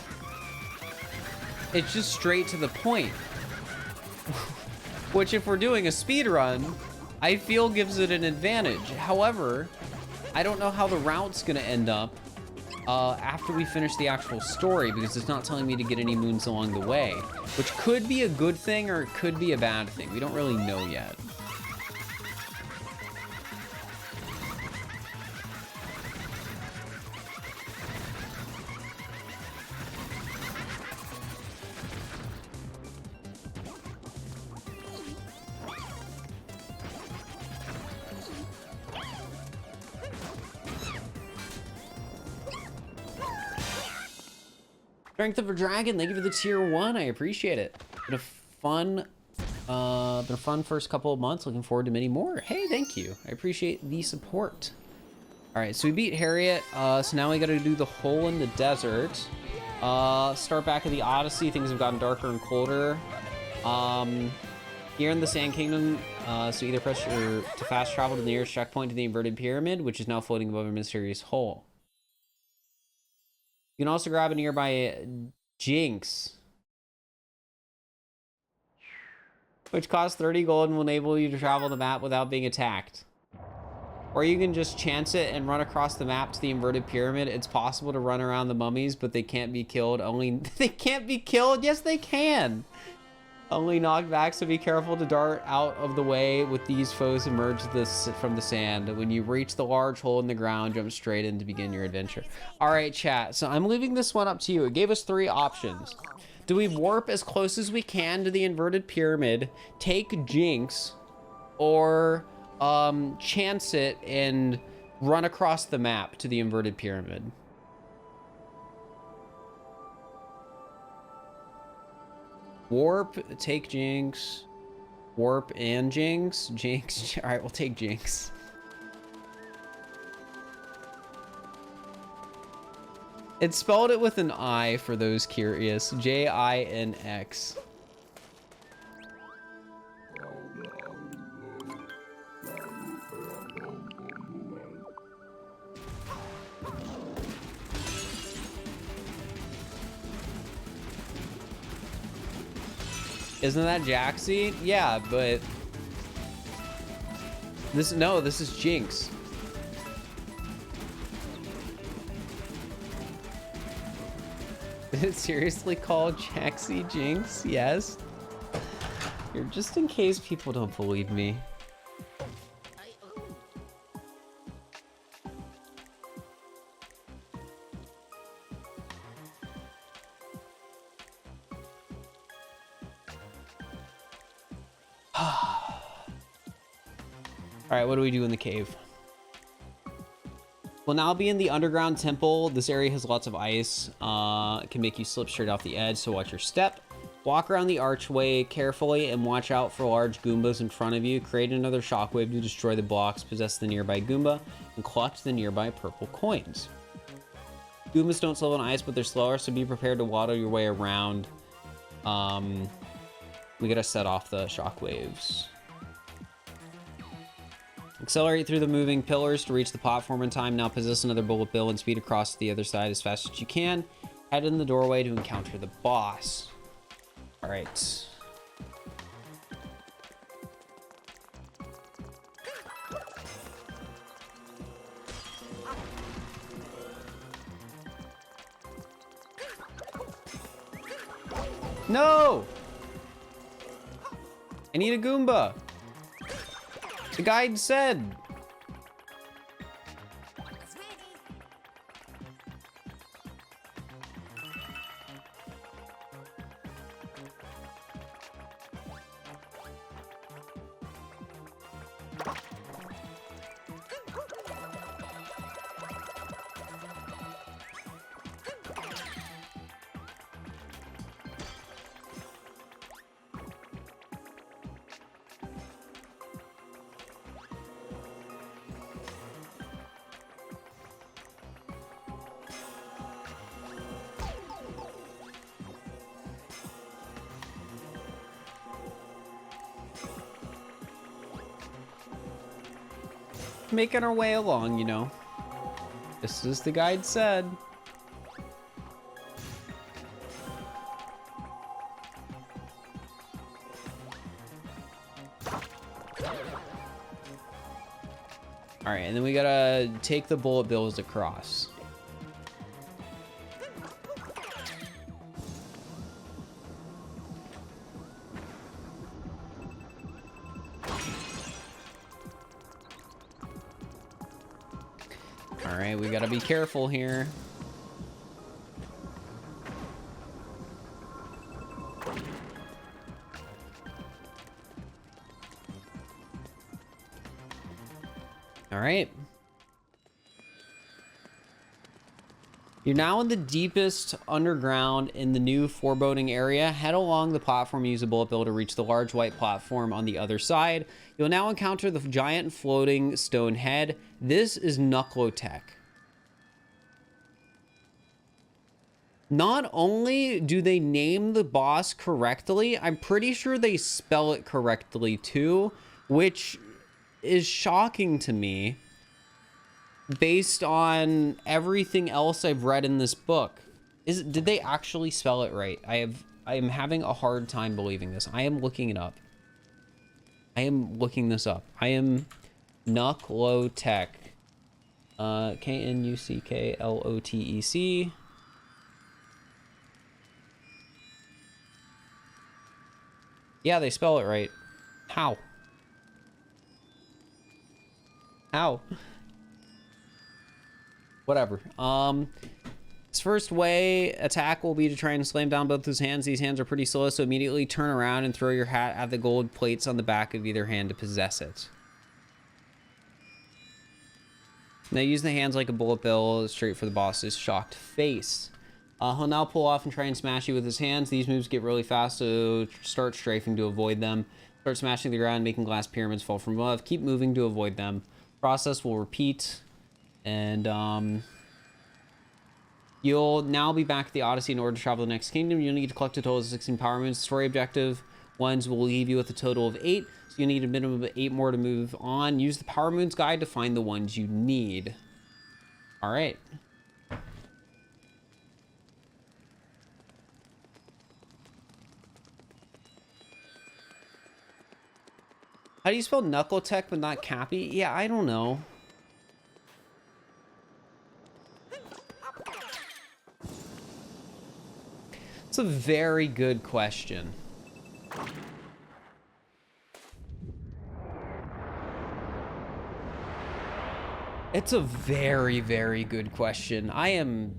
it's just straight to the point. Which, if we're doing a speed run, I feel gives it an advantage. However, I don't know how the route's gonna end up after we finish the actual story, because it's not telling me to get any moons along the way, which could be a good thing or it could be a bad thing. We don't really know yet. Strength of a Dragon, thank you for the tier 1. I appreciate it. Been a fun first couple of months. Looking forward to many more. Hey, thank you. I appreciate the support. All right, so we beat Harriet. So now we got to do the hole in the desert. Start back at the Odyssey. Things have gotten darker and colder. Here in the Sand Kingdom, so either press to fast travel to the nearest checkpoint to the inverted pyramid, which is now floating above a mysterious hole. You can also grab a nearby Jinx, which costs 30 gold and will enable you to travel the map without being attacked. Or you can just chance it and run across the map to the inverted pyramid. It's possible to run around the mummies, but they can't be killed. They can't be killed? Yes, they can. Only knocked back, so be careful to dart out of the way with these foes emerge from the sand. When you reach the large hole in the ground, jump straight in to begin your adventure. All right, chat. So I'm leaving this one up to you. It gave us 3 options. Do we warp as close as we can to the inverted pyramid, take Jinx, or chance it and run across the map to the inverted pyramid? Warp, take Jinx, warp and Jinx. All right, we'll take Jinx. It spelled it with an I for those curious. Jinx. Isn't that Jaxie? Yeah, but this is Jinx. Is it seriously called Jaxie Jinx? Yes. Here, just in case people don't believe me. All right, what do we do in the cave? We'll now be in the underground temple. This area has lots of ice. It can make you slip straight off the edge, so watch your step. Walk around the archway carefully and watch out for large Goombas in front of you. Create another shockwave to destroy the blocks, possess the nearby Goomba, and collect the nearby purple coins. Goombas don't slow on ice, but they're slower, so be prepared to waddle your way around. We gotta set off the shockwaves. Accelerate through the moving pillars to reach the platform in time. Now possess another bullet bill and speed across to the other side as fast as you can. Head in the doorway to encounter the boss. All right. No! I need a Goomba. The guide said. making our way along, you know. Just as the guide said. All right, and then we gotta take the bullet bills across. All right, we gotta be careful here. All right. You're now in the deepest underground in the new foreboding area. Head along the platform, use a bullet bill to reach the large white platform on the other side. You'll now encounter the giant floating stone head. This is Knucklotech. Not only do they name the boss correctly, I'm pretty sure they spell it correctly too, which is shocking to me based on everything else I've read in this book. Did they actually spell it right? I am having a hard time believing this. I am looking it up. I am looking this up. I am Knucklotech. Knucklotec. Yeah, they spell it right. How? How? Whatever. His first way attack will be to try and slam down both his hands. These hands are pretty slow, so immediately turn around and throw your hat at the gold plates on the back of either hand to possess it. Now use the hands like a bullet bill straight for the boss's shocked face. He'll now pull off and try and smash you with his hands. These moves get really fast, so start strafing to avoid them. Start smashing the ground, making glass pyramids fall from above. Keep moving to avoid them. Process will repeat. And you'll now be back at the Odyssey in order to travel to the next kingdom. You'll need to collect a total of 16 power moons. Story objective ones will leave you with a total of 8. So you need a minimum of 8 more to move on. Use the power moons guide to find the ones you need. All right. How do you spell Knuckletech but not Cappy? Yeah, I don't know. It's a very good question. It's a very, very good question. I don't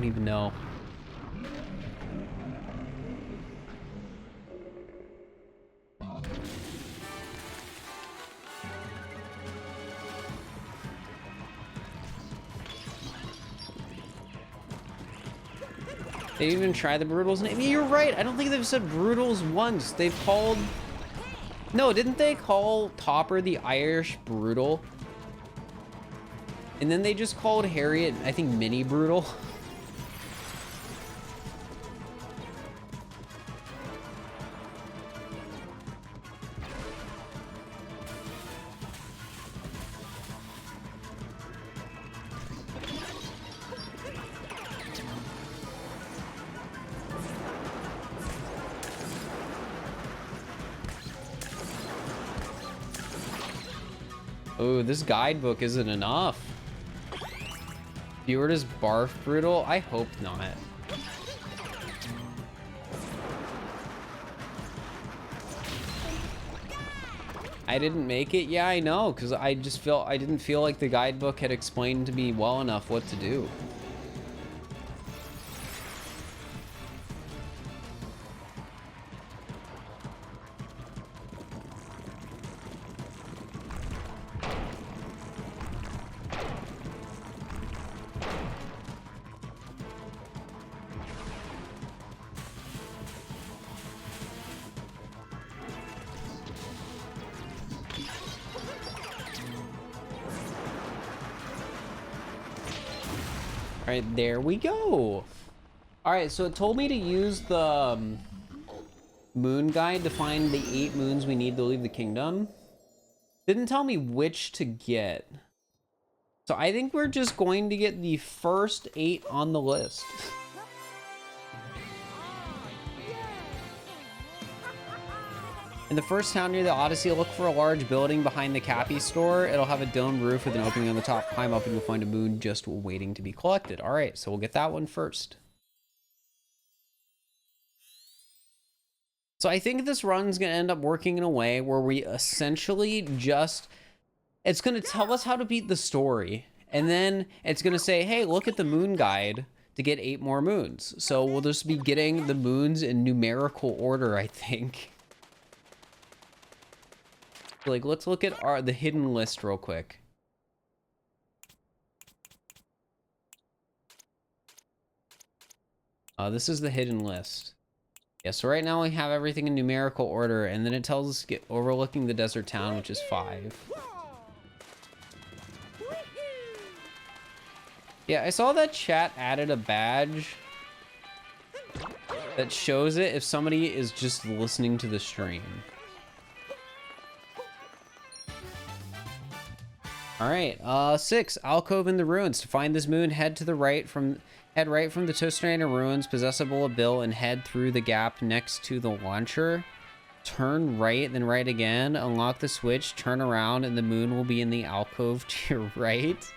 even know. They didn't even try the Brutals name. You're right. I don't think they've said Brutals once. They've called... No, didn't they call Topper the Irish Brutal? And then they just called Harriet, I think, Mini Brutal. Oh, this guidebook isn't enough. Viewer does barf brutal? I hope not. I didn't make it? Yeah, I know, because I didn't feel like the guidebook had explained to me well enough what to do. All right, there we go. All right, so it told me to use the moon guide to find the 8 moons we need to leave the kingdom. Didn't tell me which to get. So I think we're just going to get the first 8 on the list. In the first town near the Odyssey, look for a large building behind the Cappy store. It'll have a domed roof with an opening on the top. Climb up and you'll find a moon just waiting to be collected. All right, so we'll get that one first. So I think this run's going to end up working in a way where we essentially just... It's going to tell us how to beat the story. And then it's going to say, hey, look at the moon guide to get 8 more moons. So we'll just be getting the moons in numerical order, I think. Like, let's look at the hidden list real quick. This is the hidden list. Yeah, so right now we have everything in numerical order, and then it tells us to get overlooking the desert town, which is 5. Yeah, I saw that chat added a badge that shows it if somebody is just listening to the stream. All right, 6, Alcove in the Ruins. To find this moon, head right from the Toasterana Ruins, possess a bullet bill, and head through the gap next to the launcher. Turn right, then right again. Unlock the switch, turn around, and the moon will be in the alcove to your right.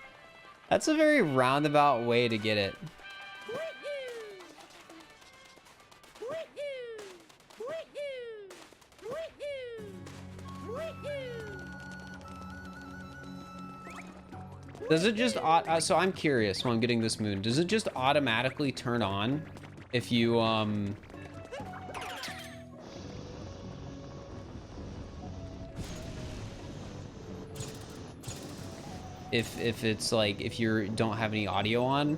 That's a very roundabout way to get it. Does it just, so I'm curious when I'm getting this moon, does it just automatically turn on if you, if it's like, if you don't have any audio on?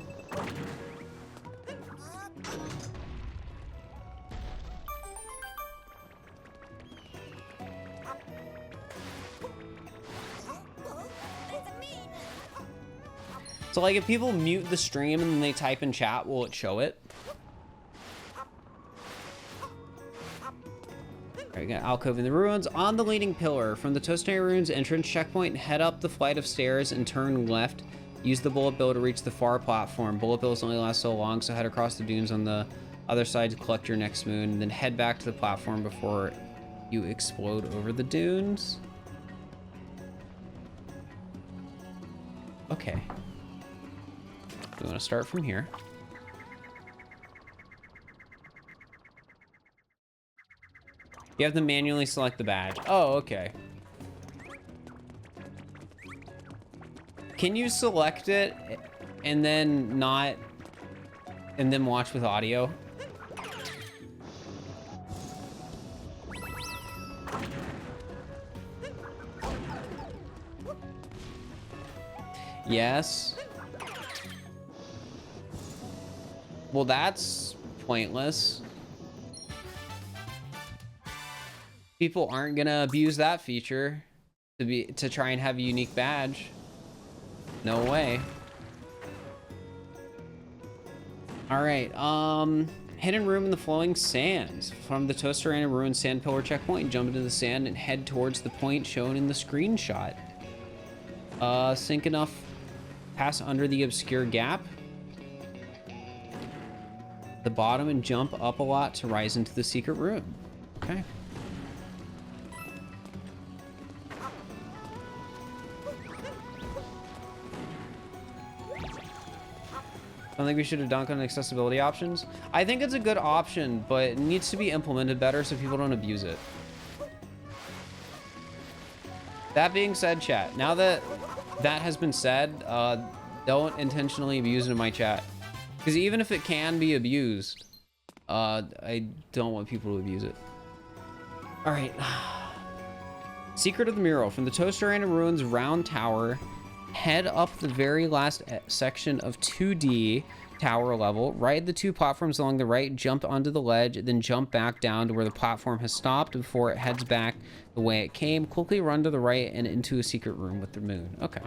So like if people mute the stream and then they type in chat, will it show it? Alright, we got Alcove in the Ruins. On the leading pillar, from the Toasterana Ruins entrance checkpoint, head up the flight of stairs and turn left. Use the bullet bill to reach the far platform. Bullet bills only last so long, so head across the dunes on the other side to collect your next moon, and then head back to the platform before you explode over the dunes. Okay. We want to start from here. You have to manually select the badge. Oh, okay. Can you select it and then not, and then watch with audio? Yes. Well, that's pointless. People aren't gonna abuse that feature to try and have a unique badge. No way. All right, hidden room in the flowing sands. From the Toasterana Ruins sand pillar checkpoint, jump into the sand and head towards the point shown in the screenshot. Sink enough, pass under the obscure gap. The bottom and jump up a lot to rise into the secret room. Okay. I think we should have dunked on accessibility options. I think it's a good option, but it needs to be implemented better so people don't abuse it. That being said, chat, now that that has been said, don't intentionally abuse it in my chat. Because even if it can be abused, I don't want people to abuse it. All right. Secret of the Mural. From the Toasterana Ruins round tower, head up the very last section of 2D tower level. Ride the 2 platforms along the right, jump onto the ledge, then jump back down to where the platform has stopped before it heads back the way it came. Quickly run to the right and into a secret room with the moon. Okay.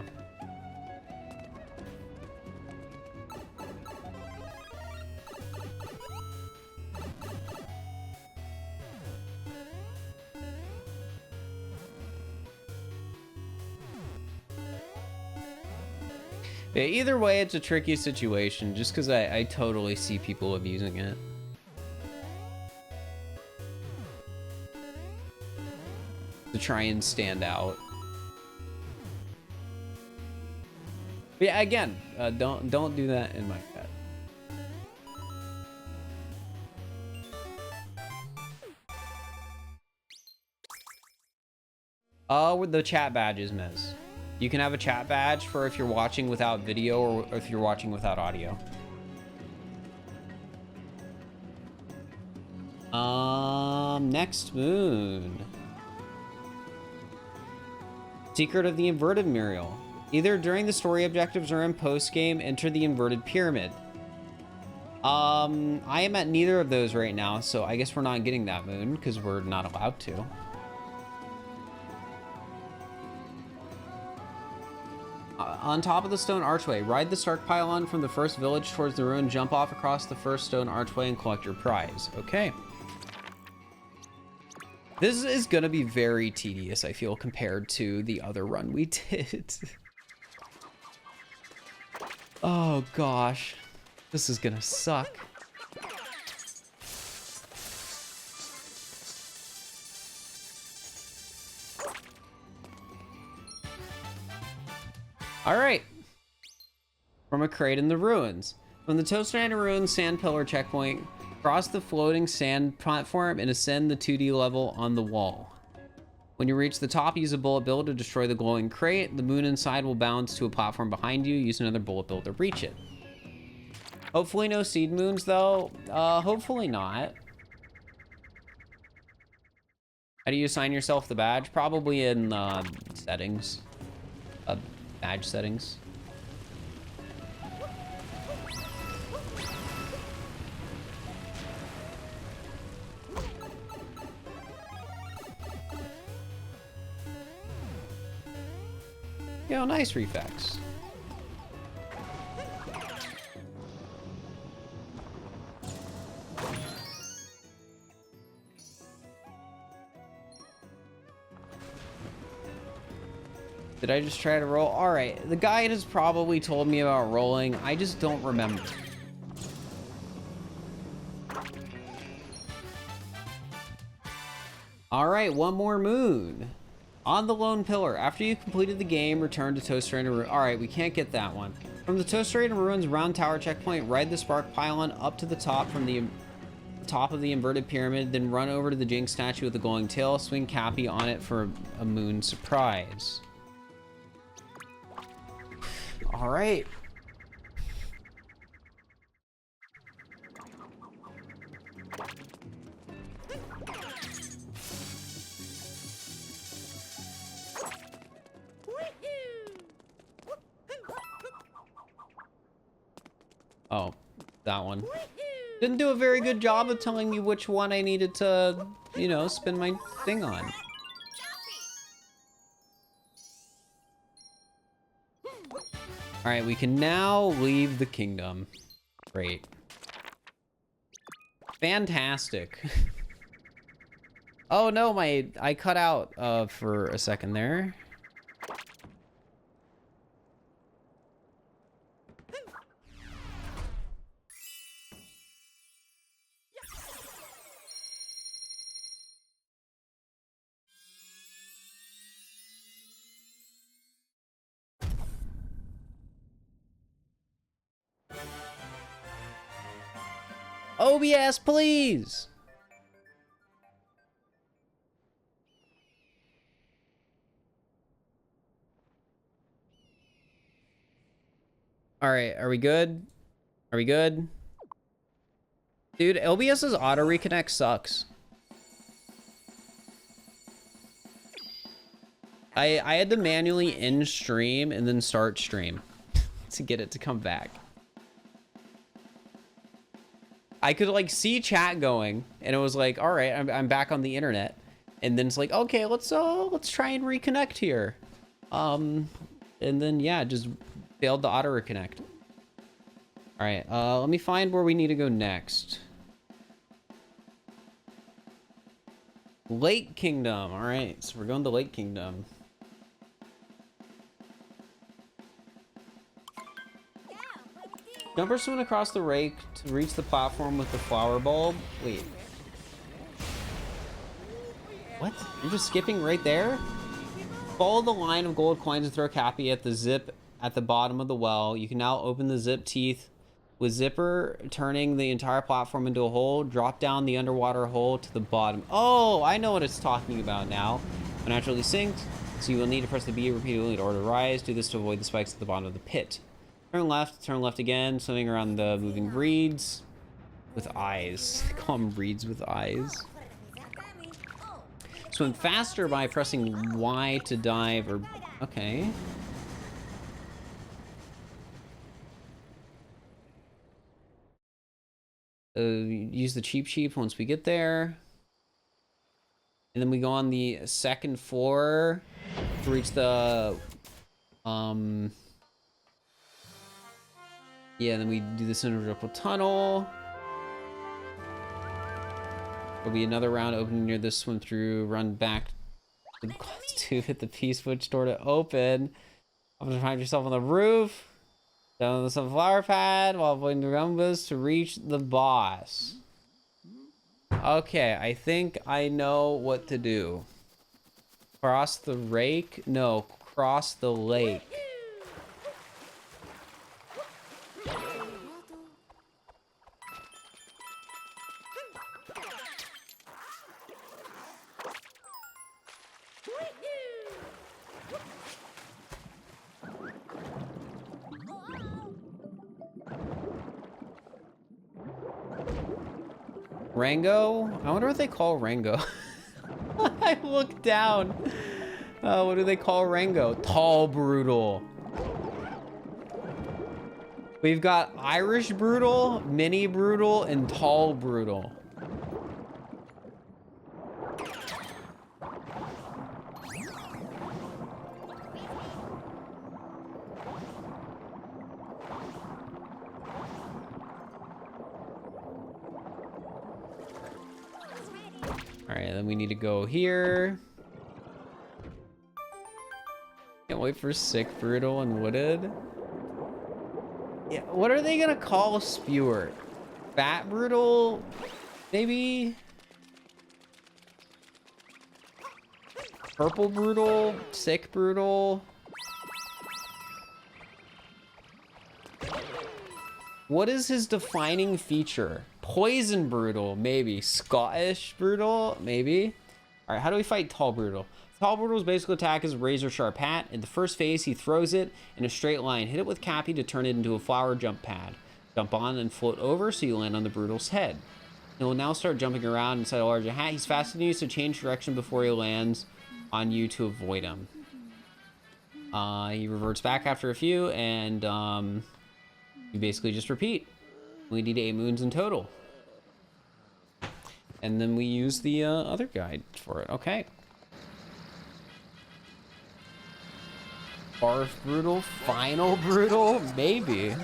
Yeah, either way, it's a tricky situation just because I totally see people abusing it. To try and stand out. But yeah, again, don't do that in my chat. Oh, with the chat badges, Miz. You can have a chat badge for if you're watching without video or if you're watching without audio. Next moon. Secret of the inverted mural. Either during the story objectives or in post-game, enter the inverted pyramid. I am at neither of those right now, so I guess we're not getting that moon because we're not allowed to. On top of the stone archway, ride the Stark pylon from the first village towards the ruin, jump off across the first stone archway, and collect your prize. Okay. This is gonna be very tedious, I feel, compared to the other run we did. Oh gosh. This is gonna suck. All right. From a crate in the ruins. From the Toaster Ruins sand pillar checkpoint, cross the floating sand platform and ascend the 2D level on the wall. When you reach the top, use a bullet bill to destroy the glowing crate. The moon inside will bounce to a platform behind you. Use another bullet bill to reach it. Hopefully no seed moons, though. Hopefully not. How do you assign yourself the badge? Probably in settings. Badge settings. Yo, nice reflex. Did I just try to roll? All right, the guide has probably told me about rolling. I just don't remember. All right, one more moon. On the lone pillar. After you completed the game, return to Toaster Ruins. All right, we can't get that one. From the Toaster Ruins round tower checkpoint, ride the spark pylon up to the top from the top of the inverted pyramid, then run over to the Jinx statue with the glowing tail, swing Cappy on it for a moon surprise. All right. Oh, that one. Didn't do a very good job of telling me which one I needed to, you know, spin my thing on. All right, we can now leave the kingdom. Great. Fantastic. Oh no, I cut out for a second there. OBS, please. All right, are we good? Are we good? Dude, OBS's auto reconnect sucks. I had to manually end stream and then start stream to get it to come back. I could like see chat going and it was like, all right, I'm back on the internet. And then it's like, okay, let's try and reconnect here. And then yeah, just failed to auto reconnect. All right, let me find where we need to go next. Lake Kingdom. All right, so we're going to Lake Kingdom. Jump or swim across the rake to reach the platform with the flower bulb. Wait. What? You're just skipping right there? Follow the line of gold coins and throw Cappy at the zip at the bottom of the well. You can now open the zip teeth with zipper, turning the entire platform into a hole. Drop down the underwater hole to the bottom. Oh, I know what it's talking about now. It naturally sinks, so you will need to press the B repeatedly in order to rise. Do this to avoid the spikes at the bottom of the pit. Turn left again, swimming around the moving reeds with eyes. They call them reeds with eyes. Swim faster by pressing Y to dive or... Okay. Use the cheap once we get there. And then we go on the second floor to reach the... Yeah, then we do the cylindrical tunnel. There'll be another round opening near this, swim through, run back to hit the P-switch door to open. I'm gonna find yourself on the roof, down on the sunflower pad, while avoiding the rumbas to reach the boss. Okay, I think I know what to do. Cross the rake? No, cross the lake. Rango? I wonder what they call Rango. I looked down. What do they call Rango? Tall Brutal. We've got Irish Brutal, Mini Brutal, and Tall Brutal. All right, then we need to go here. Can't wait for Sick Brutal and Wooded. Yeah, what are they gonna call Spewer? Fat Brutal? Maybe? Purple Brutal? Sick Brutal? What is his defining feature? Poison Brutal, maybe. Scottish Brutal, maybe. All right, how do we fight Tall Brutal? Tall Brutal's basic attack is Razor Sharp Hat. In the first phase, he throws it in a straight line. Hit it with Cappy to turn it into a flower jump pad. Jump on and float over so you land on the Brutal's head. He will now start jumping around inside a larger hat. He's fast enough to change direction before he lands on you to avoid him. He reverts back after a few, and you basically just repeat. We need 8 moons in total. And then we use the other guide for it. Okay. Barf Brutal, Final Brutal, maybe.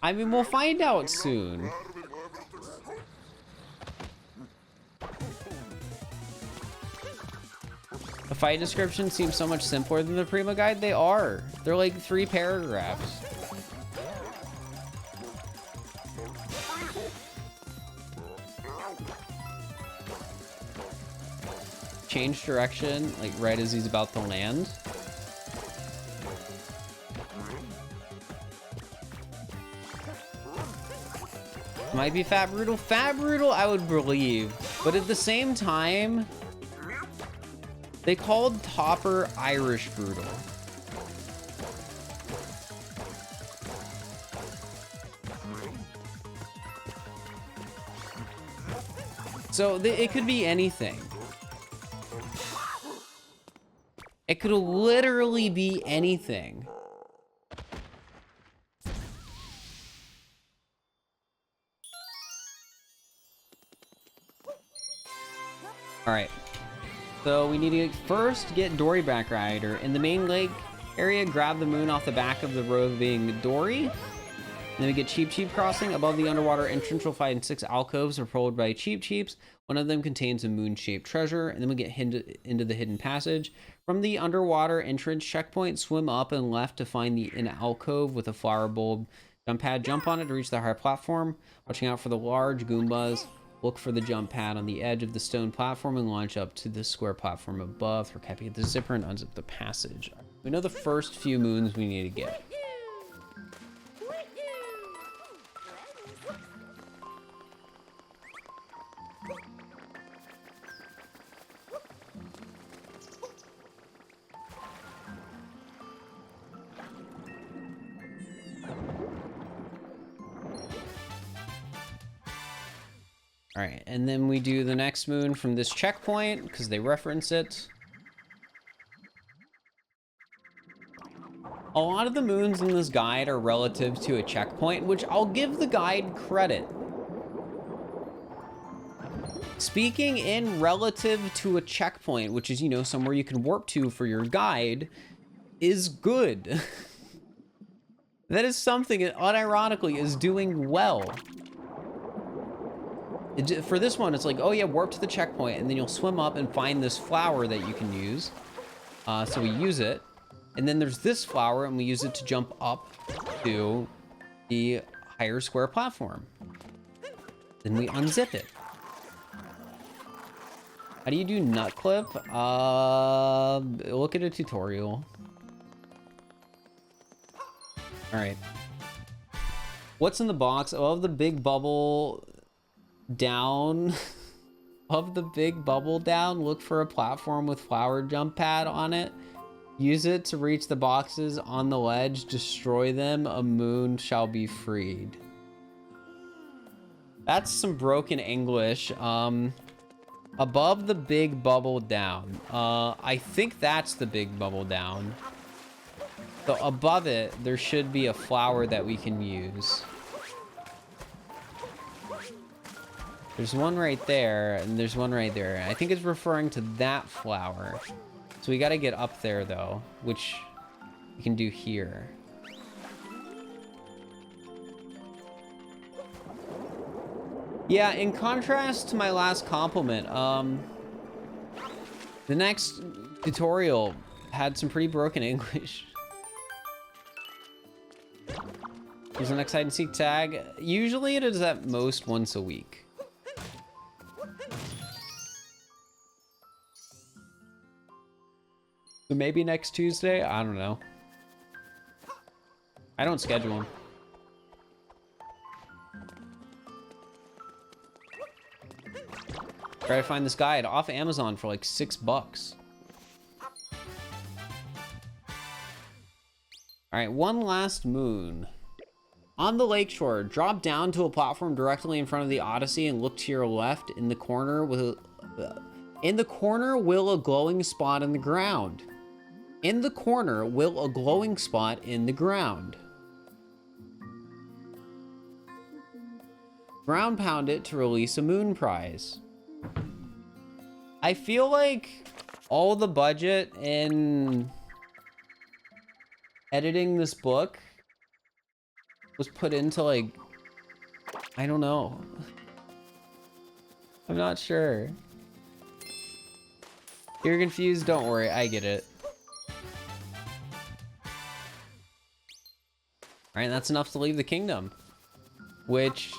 I mean, we'll find out soon. The fight description seems so much simpler than the Prima guide. They are. They're like 3 paragraphs. Change direction, like right as he's about to land. Might be Fat Brutal. Fat Brutal, I would believe. But at the same time, they called Topper Irish Brutal. So it could be anything. It could literally be anything. All right. So we need to first get Dory back rider. In the main lake area, grab the moon off the back of the roving Dory. And then we get Cheep crossing. Above the underwater entrance, you'll find 6 alcoves propelled by Cheeps. One of them contains a moon-shaped treasure. And then we get into the hidden passage. From the underwater entrance checkpoint, swim up and left to find an alcove with a flower bulb Jump pad, jump on it to reach the higher platform. Watching out for the large Goombas. Look for the jump pad on the edge of the stone platform and launch up to the square platform above. For Cappy, hit the zipper and unzip the passage. We know the first few moons we need to get. All right, and then we do the next moon from this checkpoint because they reference it. A lot of the moons in this guide are relative to a checkpoint, which I'll give the guide credit. Speaking in relative to a checkpoint, which is, you know, somewhere you can warp to for your guide, is good. That is something it unironically is doing well. For this one, it's like, oh yeah, warp to the checkpoint, and then you'll swim up and find this flower that you can use. So we use it. And then there's this flower, and we use it to jump up to the higher square platform. Then we unzip it. How do you do nut clip? Look at a tutorial. All right. What's in the box? Above the big bubble down, above the big bubble down, look for a platform with flower jump pad on it. Use it to reach the boxes on the ledge. Destroy them. A moon shall be freed. That's some broken English. Above the big bubble down. I think that's the big bubble down. So above it, there should be a flower that we can use. There's one right there, and there's one right there. I think it's referring to that flower. So we gotta get up there, though, which we can do here. Yeah, in contrast to my last compliment, the next tutorial had some pretty broken English. There's the next hide and seek tag. Usually it is at most once a week. So maybe next Tuesday? I don't know. I don't schedule them. Try to find this guide off Amazon for like $6. All right, one last moon. On the lakeshore, drop down to a platform directly in front of the Odyssey and look to your left. In the corner will a glowing spot in the ground. In the corner will a glowing spot in the ground. Ground pound it to release a moon prize. I feel like all the budget in editing this book was put into, like, I don't know. I'm not sure. You're confused? Don't worry, I get it. All right, that's enough to leave the kingdom. Which,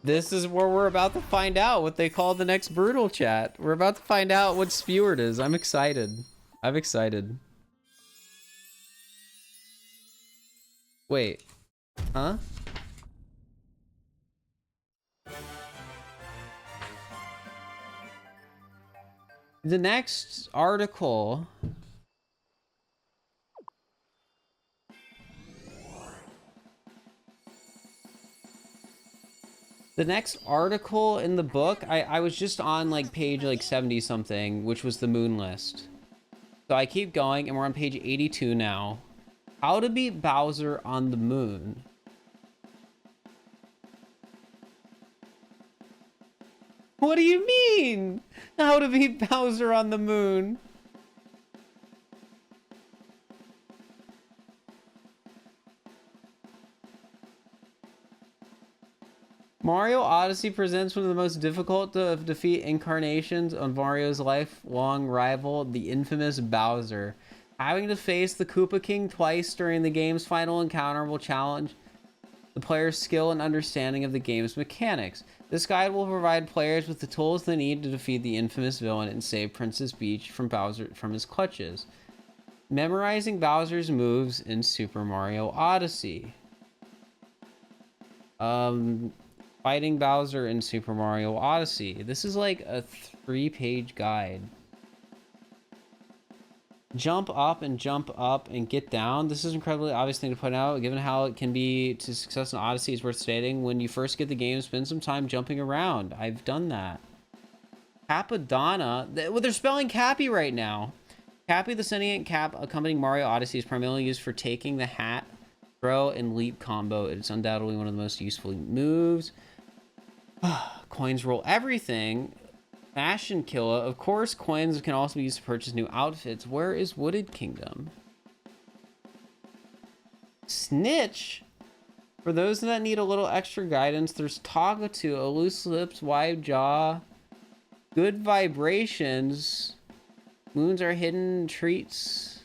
this is where we're about to find out what they call the next brutal chat. We're about to find out what Speward is. I'm excited. I'm excited. Wait. Huh? The next article... The next article in the book, I was just on like page like 70 something, which was the moon list. So I keep going and we're on page 82 now. How to beat Bowser on the moon. What do you mean? How to beat Bowser on the moon? Mario Odyssey presents one of the most difficult to defeat incarnations of Mario's lifelong rival, the infamous Bowser. Having to face the Koopa King twice during the game's final encounter will challenge the player's skill and understanding of the game's mechanics. This guide will provide players with the tools they need to defeat the infamous villain and save Princess Peach from Bowser from his clutches. Memorizing Bowser's moves in Super Mario Odyssey. Fighting Bowser in Super Mario Odyssey. This is like a 3-page guide. Jump up and get down. This is an incredibly obvious thing to point out, given how it can be to success in Odyssey. Is worth stating. When you first get the game, spend some time jumping around. I've done that. Capadonna. Well, they're spelling Cappy right now. Cappy, the sentient cap accompanying Mario Odyssey, is primarily used for taking the hat, throw, and leap combo. It's undoubtedly one of the most useful moves. Coins roll everything. Fashion killer. Of course, coins can also be used to purchase new outfits. Where is Wooded Kingdom? Snitch. For those that need a little extra guidance, there's Tagatu, a loose lips, wide jaw, good vibrations. Moons are hidden treats.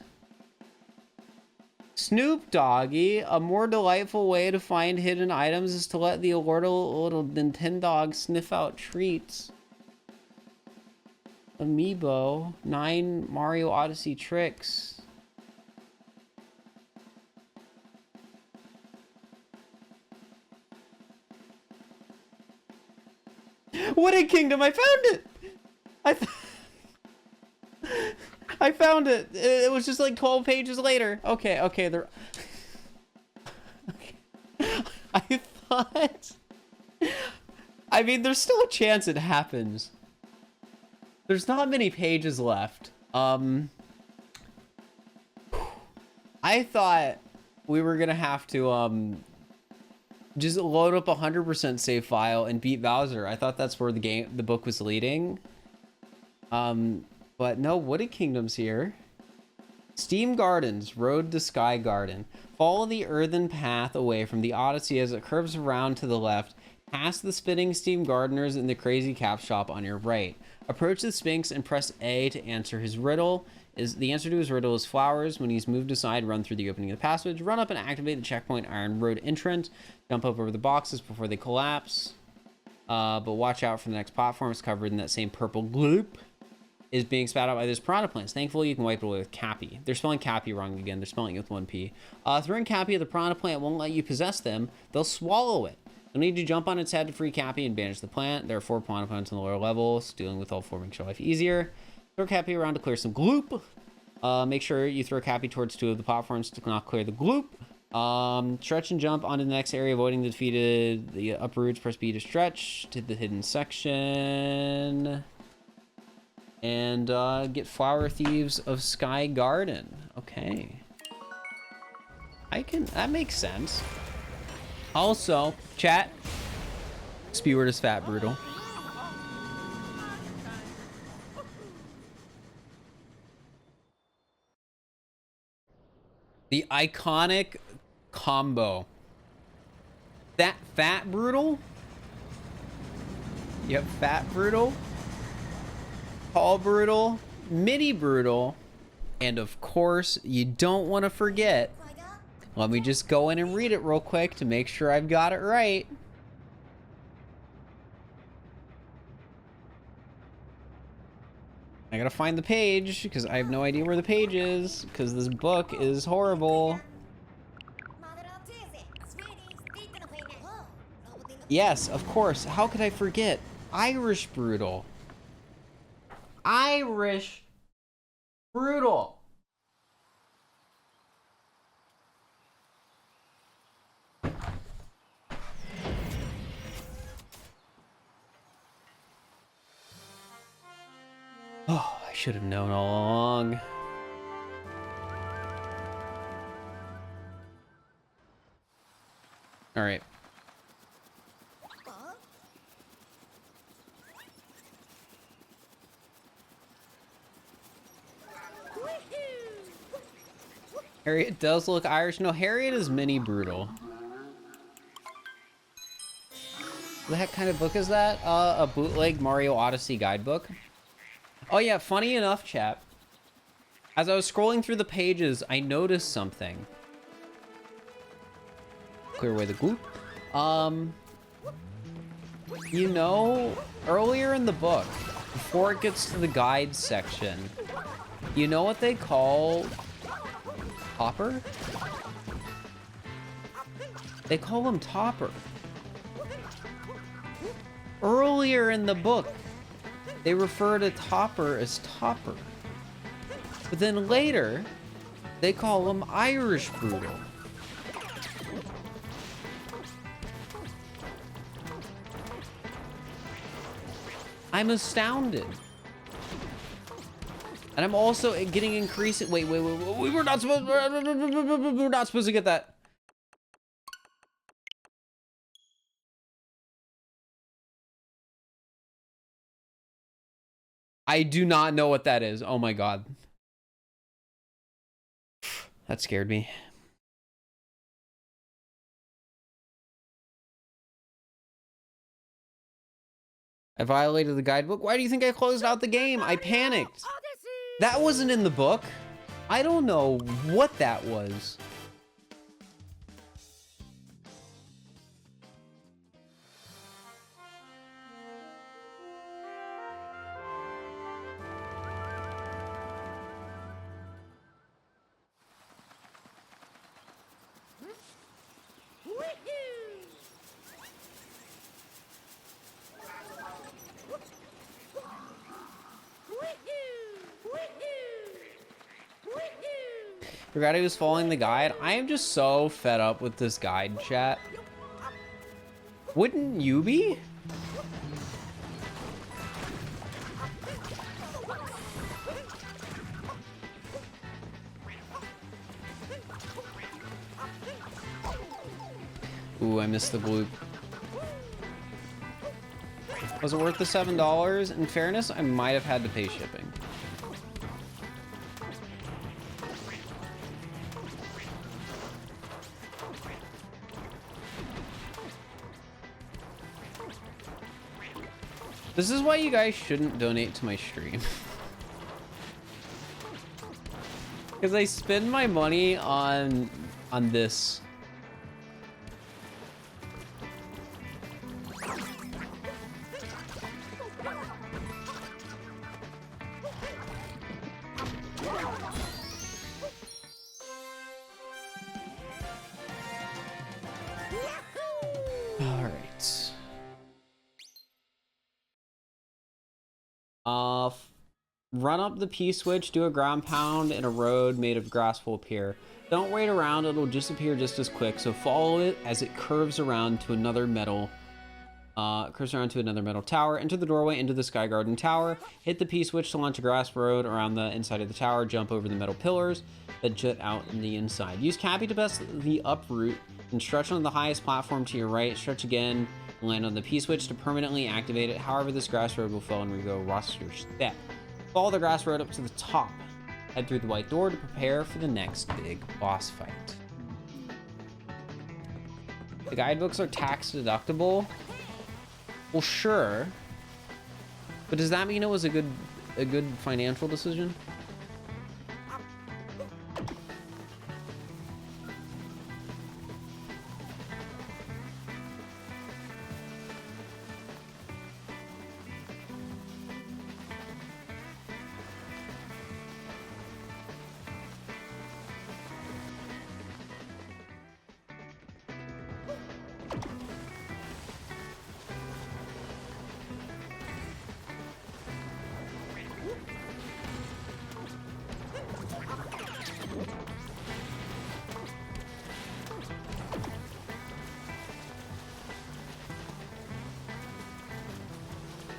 Snoop Doggy. A more delightful way to find hidden items is to let the little Nintendo sniff out treats. Amiibo. 9 Mario Odyssey tricks. Wooded Kingdom, I found it! I found it. It was just like 12 pages later. Okay, they're... I thought... I mean, there's still a chance it happens. There's not many pages left. I thought we were gonna have to just load up 100% save file and beat Bowser. I thought that's where the book was leading. But no, Wooded Kingdom's here. Steam Gardens, Road to Sky Garden. Follow the earthen path away from the Odyssey as it curves around to the left, past the spinning steam gardeners and the crazy cap shop on your right. Approach the Sphinx and press A to answer his riddle. The answer to his riddle is flowers. When he's moved aside, run through the opening of the passage. Run up and activate the checkpoint iron road entrance. Jump up over the boxes before they collapse. But watch out for the next platform. It's covered in that same purple gloop. Is being spat out by those piranha plants. Thankfully, you can wipe it away with Cappy. They're spelling Cappy wrong again. They're spelling it with 1 P. Throwing Cappy at the piranha plant won't let you possess them. They'll swallow it. You'll need to jump on its head to free Cappy and banish the plant. There are 4 piranha plants on the lower levels. Dealing with all 4 makes your life easier. Throw Cappy around to clear some gloop. Make sure you throw Cappy towards 2 of the platforms to not clear the gloop. Stretch and jump onto the next area, avoiding the uproots. Press B to stretch to the hidden section. And get Flower Thieves of Sky Garden. Okay. That makes sense. Also, chat. Speward is fat brutal. The iconic combo. That fat brutal? Yep, fat brutal. Tall brutal, mini brutal, and of course, you don't want to forget. Let me just go in and read it real quick to make sure I've got it right. I gotta find the page because I have no idea where the page is because this book is horrible. Yes, of course. How could I forget? Irish brutal. Irish brutal. Oh, I should have known all along. All right. Harriet does look Irish. No, Harriet is mini brutal. What heck kind of book is that? A bootleg Mario Odyssey guidebook. Oh yeah, funny enough, chat. As I was scrolling through the pages, I noticed something. Clear away the gloop. You know, earlier in the book, before it gets to the guide section, you know what they call Topper? They call him Topper. Earlier in the book, they refer to Topper as Topper. But then later, they call him Irish Brutal. I'm astounded. And I'm also getting increasing. Wait. We were not supposed. We're not supposed to get that. I do not know what that is. Oh my god. That scared me. I violated the guidebook. Why do you think I closed out the game? I panicked. That wasn't in the book. I don't know what that was. Forgot he was following the guide. I am just so fed up with this guide, chat. Wouldn't you be? Ooh, I missed the bloop. Was it worth the $7? In fairness, I might have had to pay shipping. This is why you guys shouldn't donate to my stream. Because I spend my money on this. Run up the P-switch, do a ground pound, and a road made of grass will appear. Don't wait around, it'll disappear just as quick, so follow it as it curves around to another metal tower. Enter the doorway into the Sky Garden Tower. Hit the P-switch to launch a grass road around the inside of the tower. Jump over the metal pillars that jut out in the inside. Use Cappy to best the up route and stretch on the highest platform to your right. Stretch again and land on the P-switch to permanently activate it. However, this grass road will fall and re-go roster step. Follow the grass road up to the top. Head through the white door to prepare for the next big boss fight. The guidebooks are tax deductible. Well, sure. But does that mean it was a good financial decision?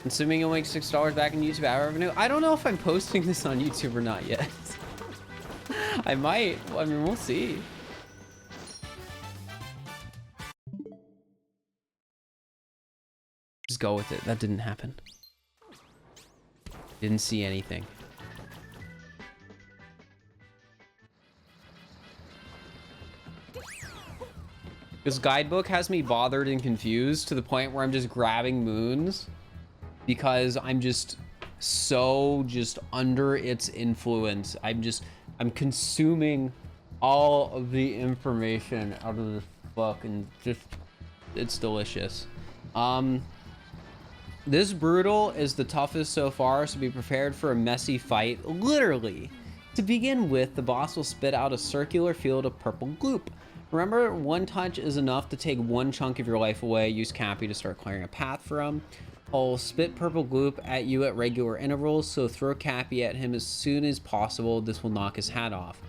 Assuming you'll make $6 back in YouTube ad revenue. I don't know if I'm posting this on YouTube or not yet. I might. I mean, we'll see. Just go with it. That didn't happen. Didn't see anything. This guidebook has me bothered and confused to the point where I'm just grabbing moons. Because I'm just so under its influence. I'm consuming all of the information out of this book and just It's delicious. This brutal is the toughest so far, so be prepared for a messy fight. Literally. To begin with, the boss will spit out a circular field of purple gloop. Remember, one touch is enough to take one chunk of your life away. Use Cappy to start clearing a path for him. I'll spit purple gloop at you at regular intervals, so throw Cappy at him as soon as possible. This will knock his hat off.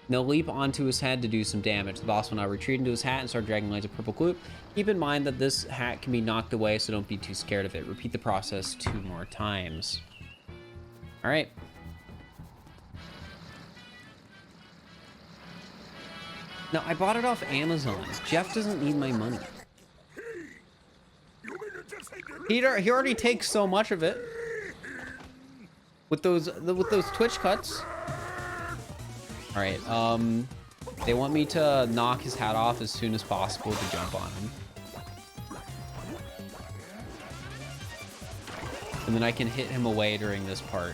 Now leap onto his head to do some damage. The boss will now retreat into his hat and start dragging lines of purple gloop. Keep in mind that this hat can be knocked away, so don't be too scared of it. Repeat the process 2 more times. All right. Now, I bought it off Amazon. Jeff doesn't need my money. He already takes so much of it. With those Twitch cuts. All right, they want me to knock his hat off as soon as possible to jump on him. And then I can hit him away during this part.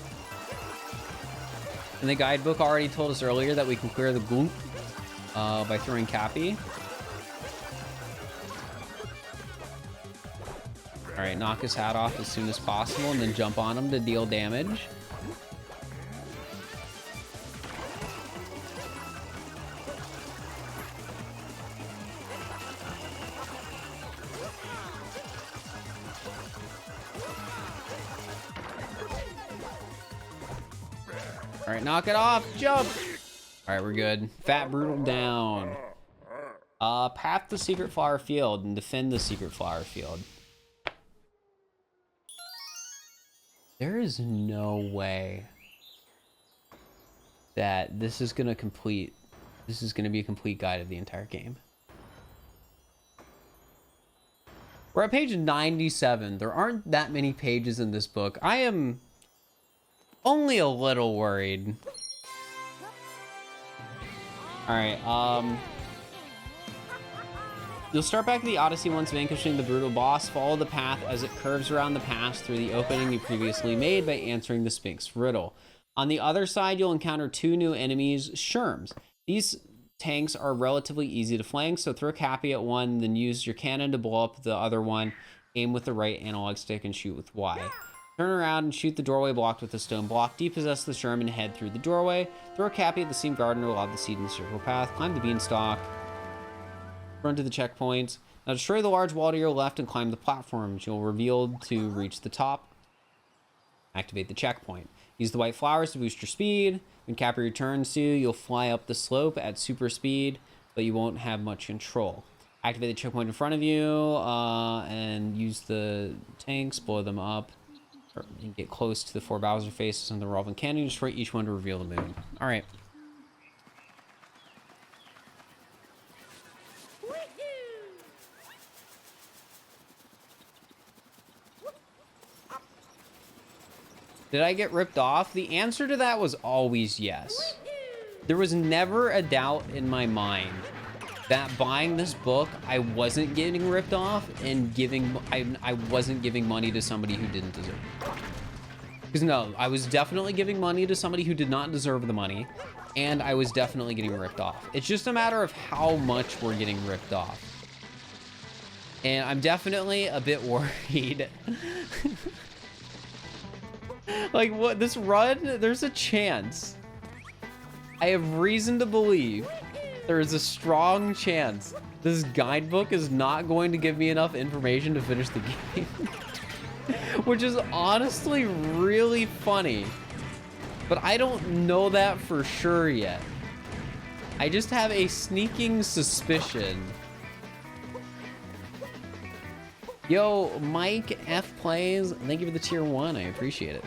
And the guidebook already told us earlier that we can clear the gloop by throwing Cappy. All right, knock his hat off as soon as possible and then jump on him to deal damage. All right, knock it off, jump. All right, we're good. Fat Brutal down. Path the secret flower field and defend the secret flower field. There is no way that this is gonna be a complete guide of the entire game. We're at page 97. There aren't that many pages in this book. I am only a little worried. All right, you'll start back at the Odyssey once vanquishing the brutal boss. Follow the path as it curves around the pass through the opening you previously made by answering the Sphinx riddle. On the other side, you'll encounter 2 new enemies, Sherms. These tanks are relatively easy to flank, so throw Cappy at one, then use your cannon to blow up the other one. Aim with the right analog stick and shoot with Y. Turn around and shoot the doorway blocked with a stone block. Depossess the Sherm and head through the doorway. Throw Cappy at the seam garden to lob the seed in the circle path. Climb the beanstalk. Run to the checkpoint. Now destroy the large wall to your left and climb the platforms you'll reveal to reach the top. Activate the checkpoint. Use the white flowers to boost your speed. When Cappy returns to you, you'll fly up the slope at super speed, but you won't have much control. Activate the checkpoint in front of you and use the tanks, blow them up. You get close to the 4 Bowser faces on the revolving cannon. Destroy each one to reveal the moon. All right. Did I get ripped off? The answer to that was always yes. There was never a doubt in my mind that buying this book, I wasn't getting ripped off and I wasn't giving money to somebody who didn't deserve it. Because no, I was definitely giving money to somebody who did not deserve the money, and I was definitely getting ripped off. It's just a matter of how much we're getting ripped off. And I'm definitely a bit worried. Like, what, this run, there's a chance. I have reason to believe there is a strong chance this guidebook is not going to give me enough information to finish the game. Which is honestly really funny. But I don't know that for sure yet. I just have a sneaking suspicion. Yo, Mike F Plays, thank you for the tier 1. I appreciate it.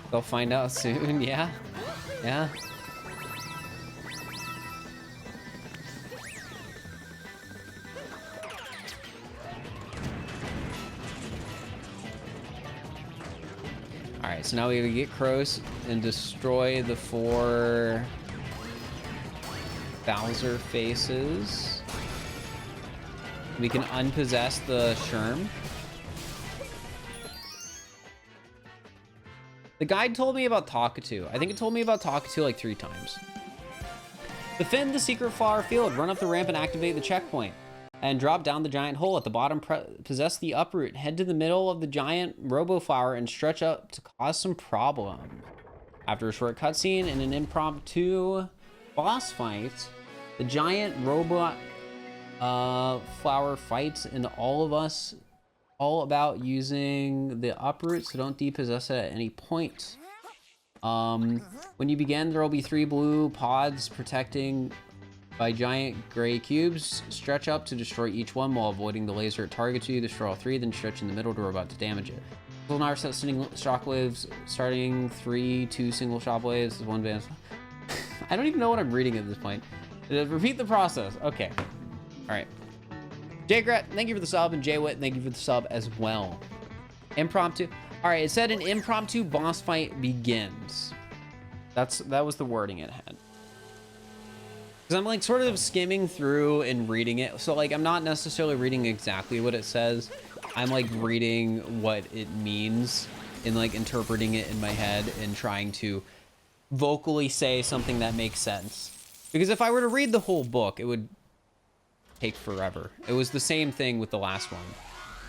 They'll find out soon, yeah. Yeah. Alright, so now we gotta get close and destroy the 4 Bowser faces. We can unpossess the Sherm. The guide told me about Talkatoo. I think it told me about Talkatoo like 3 times. Defend the secret flower field. Run up the ramp and activate the checkpoint. And drop down the giant hole at the bottom. Possess the uproot. Head to the middle of the giant robo flower and stretch up to cause some problem. After a short cutscene and an impromptu boss fight, the giant robot flower fights and all of us all about using the uproot, so don't depossess it at any point. When you begin, there will be 3 blue pods protecting by giant gray cubes. Stretch up to destroy each one while avoiding the laser it targets you. Destroy all 3, then stretch in the middle to robot to damage it. Will now set sending shockwaves, starting 3, 2 single shockwaves, 1 band. I don't even know what I'm reading at this point. Repeat the process. Okay. All right. Jgret, thank you for the sub, and Jwit, thank you for the sub as well. Impromptu. All right, it said an impromptu boss fight begins. That was the wording it had. Because I'm like sort of skimming through and reading it. So like I'm not necessarily reading exactly what it says. I'm like reading what it means and like interpreting it in my head and trying to vocally say something that makes sense. Because if I were to read the whole book, it would take forever. It was the same thing with the last one.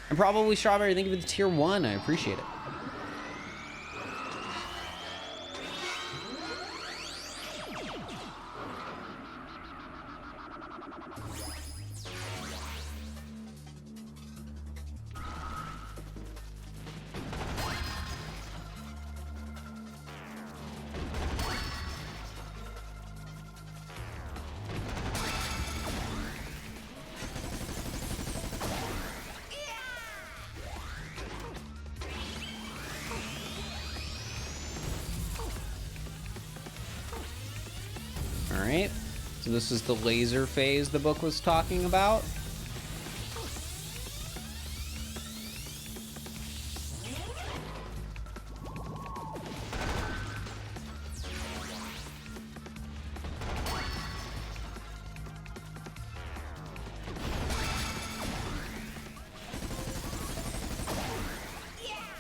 And probably Strawberry, thank you for the tier 1. I appreciate it. Alright, so this is the laser phase the book was talking about.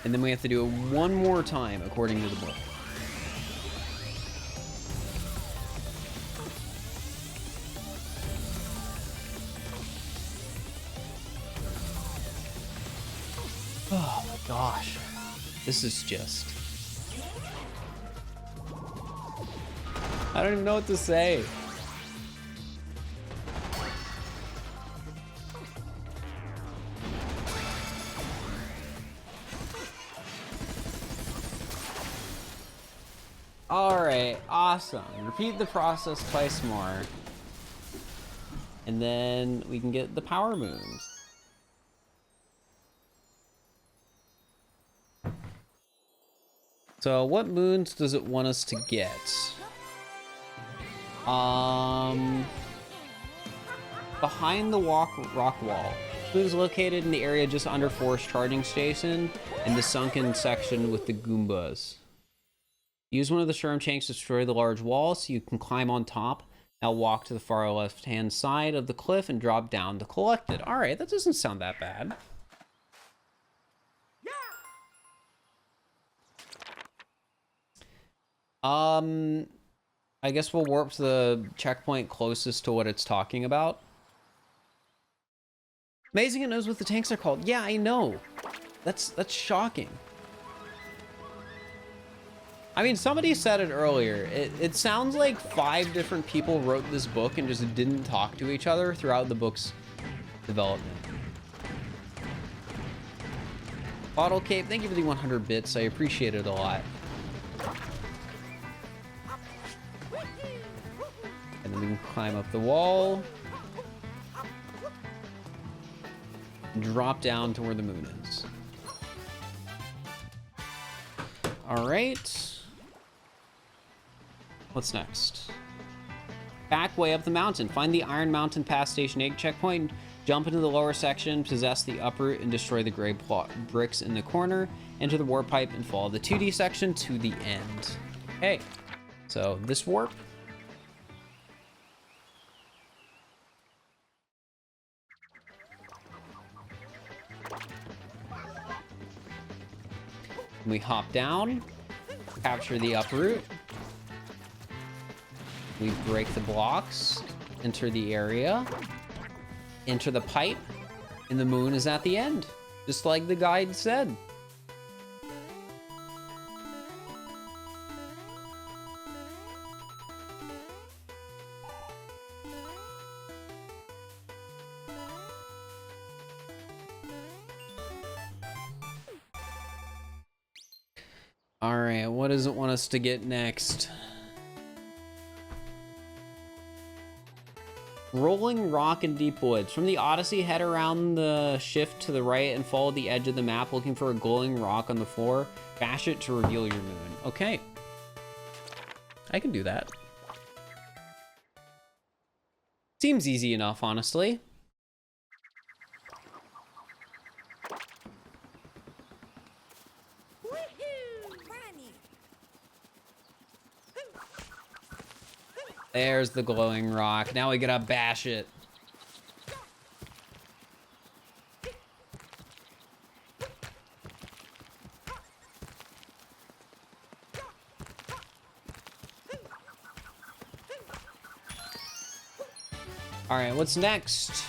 And then we have to do it one more time according to the book. Oh my gosh. This is just... I don't even know what to say. Alright, awesome. Repeat the process twice more. And then we can get the power moons. So what moons does it want us to get? Behind the rock wall. Moon is located in the area just under Forest Charging Station in the sunken section with the Goombas. Use one of the Sherm tanks to destroy the large wall so you can climb on top. Now walk to the far left-hand side of the cliff and drop down to collect it. All right, that doesn't sound that bad. I guess we'll warp to the checkpoint closest to what it's talking about. Amazing it knows what the tanks are called. Yeah, I know. That's shocking. I mean, somebody said it earlier. It sounds like 5 different people wrote this book and just didn't talk to each other throughout the book's development. Bottle Cape, thank you for the 100 bits. I appreciate it a lot. And then we can climb up the wall. Drop down to where the moon is. All right. What's next? Back way up the mountain. Find the Iron Mountain Pass Station 8 checkpoint. Jump into the lower section, possess the uproot, and destroy the gray bricks in the corner. Enter the warp pipe and follow the 2D section to the end. Okay. So this warp. We hop down. Capture the uproot. We break the blocks. Enter the area. Enter the pipe. And the moon is at the end. Just like the guide said. Alright, what does it want us to get next? Rolling rock in deep woods. From the Odyssey, head around the shift to the right and follow the edge of the map looking for a glowing rock on the floor. Bash it to reveal your moon. Okay. I can do that. Seems easy enough, honestly. There's the glowing rock. Now we gotta bash it. Alright, what's next?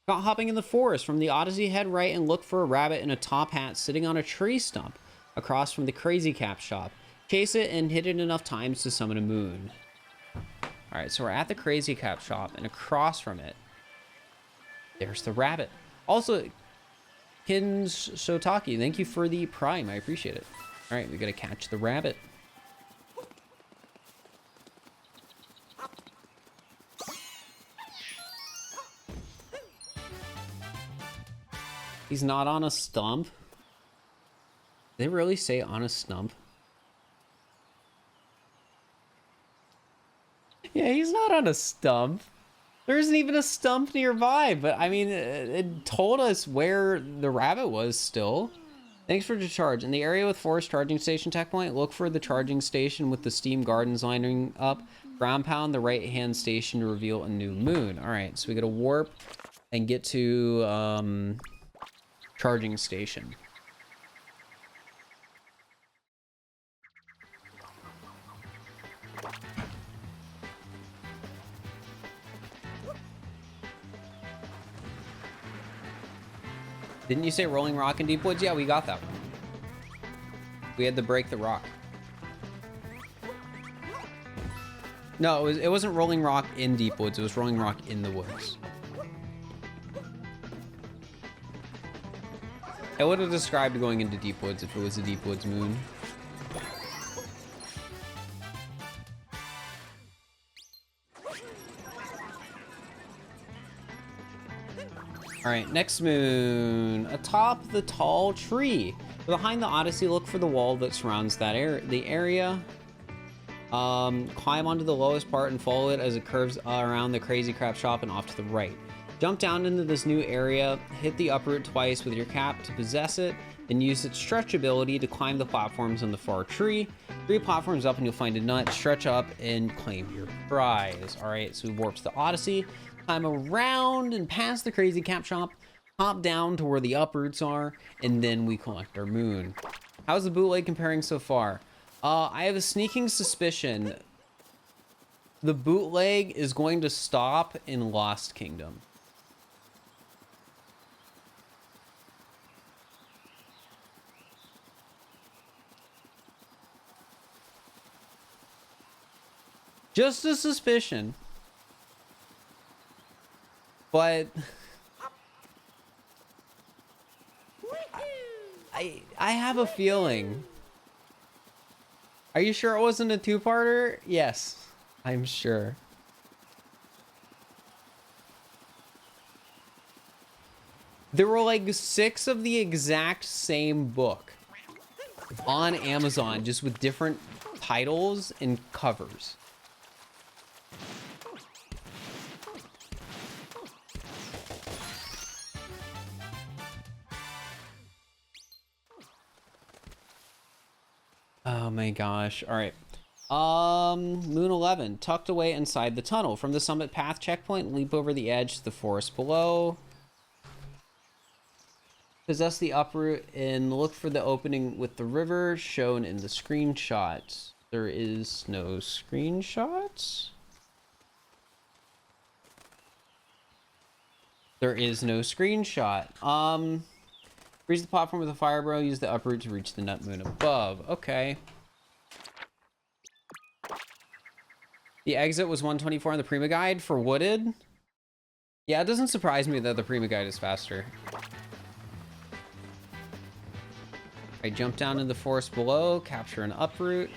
Got hopping in the forest. From the Odyssey, head right and look for a rabbit in a top hat sitting on a tree stump across from the Crazy Cap shop. Chase it and hit it enough times to summon a moon. Alright, so we're at the Crazy Cap shop, and across from it, there's the rabbit. Also, Kins Shotaki, thank you for the prime. I appreciate it. Alright, we gotta catch the rabbit. He's not on a stump. Did they really say on a stump? Yeah, he's not on a stump. There isn't even a stump nearby, but I mean, it told us where the rabbit was still. Thanks for the charge. In the area with forest charging station checkpoint, look for the charging station with the steam gardens lining up. Ground pound the right-hand station to reveal a new moon. All right, so we gotta warp and get to charging station. Didn't you say rolling rock in deep woods? Yeah, we got that one. We had to break the rock. No, it wasn't rolling rock in deep woods. It was rolling rock in the woods. I would have described going into deep woods if it was a deep woods moon. All right, next moon. Atop the tall tree. Behind the Odyssey, look for the wall that surrounds that the area. Climb onto the lowest part and follow it as it curves around the Crazy Crab shop and off to the right. Jump down into this new area, hit the uproot twice with your cap to possess it, then use its stretch ability to climb the platforms on the far tree. 3 platforms up and you'll find a nut, stretch up and claim your prize. All right, so we warp to the Odyssey. Climb around and past the Crazy Cap shop, hop down to where the uproots are, and then we collect our moon. How's the bootleg comparing so far? I have a sneaking suspicion the bootleg is going to stop in Lost Kingdom. Just a suspicion. But I have a feeling. Are you sure it wasn't a 2-parter? Yes, I'm sure. There were like 6 of the exact same book on Amazon, just with different titles and covers. Oh my gosh. All right. Moon 11, tucked away inside the tunnel. From the summit path checkpoint, leap over the edge to the forest below. Possess the uproot and look for the opening with the river shown in the screenshot. There is no screenshots. There is no screenshot. Reach the platform with a fire bro. Use the uproot to reach the nut moon above. Okay. The exit was 124 on the Prima guide for wooded. Yeah, it doesn't surprise me that the Prima guide is faster. I jump down in the forest below, capture an uproot,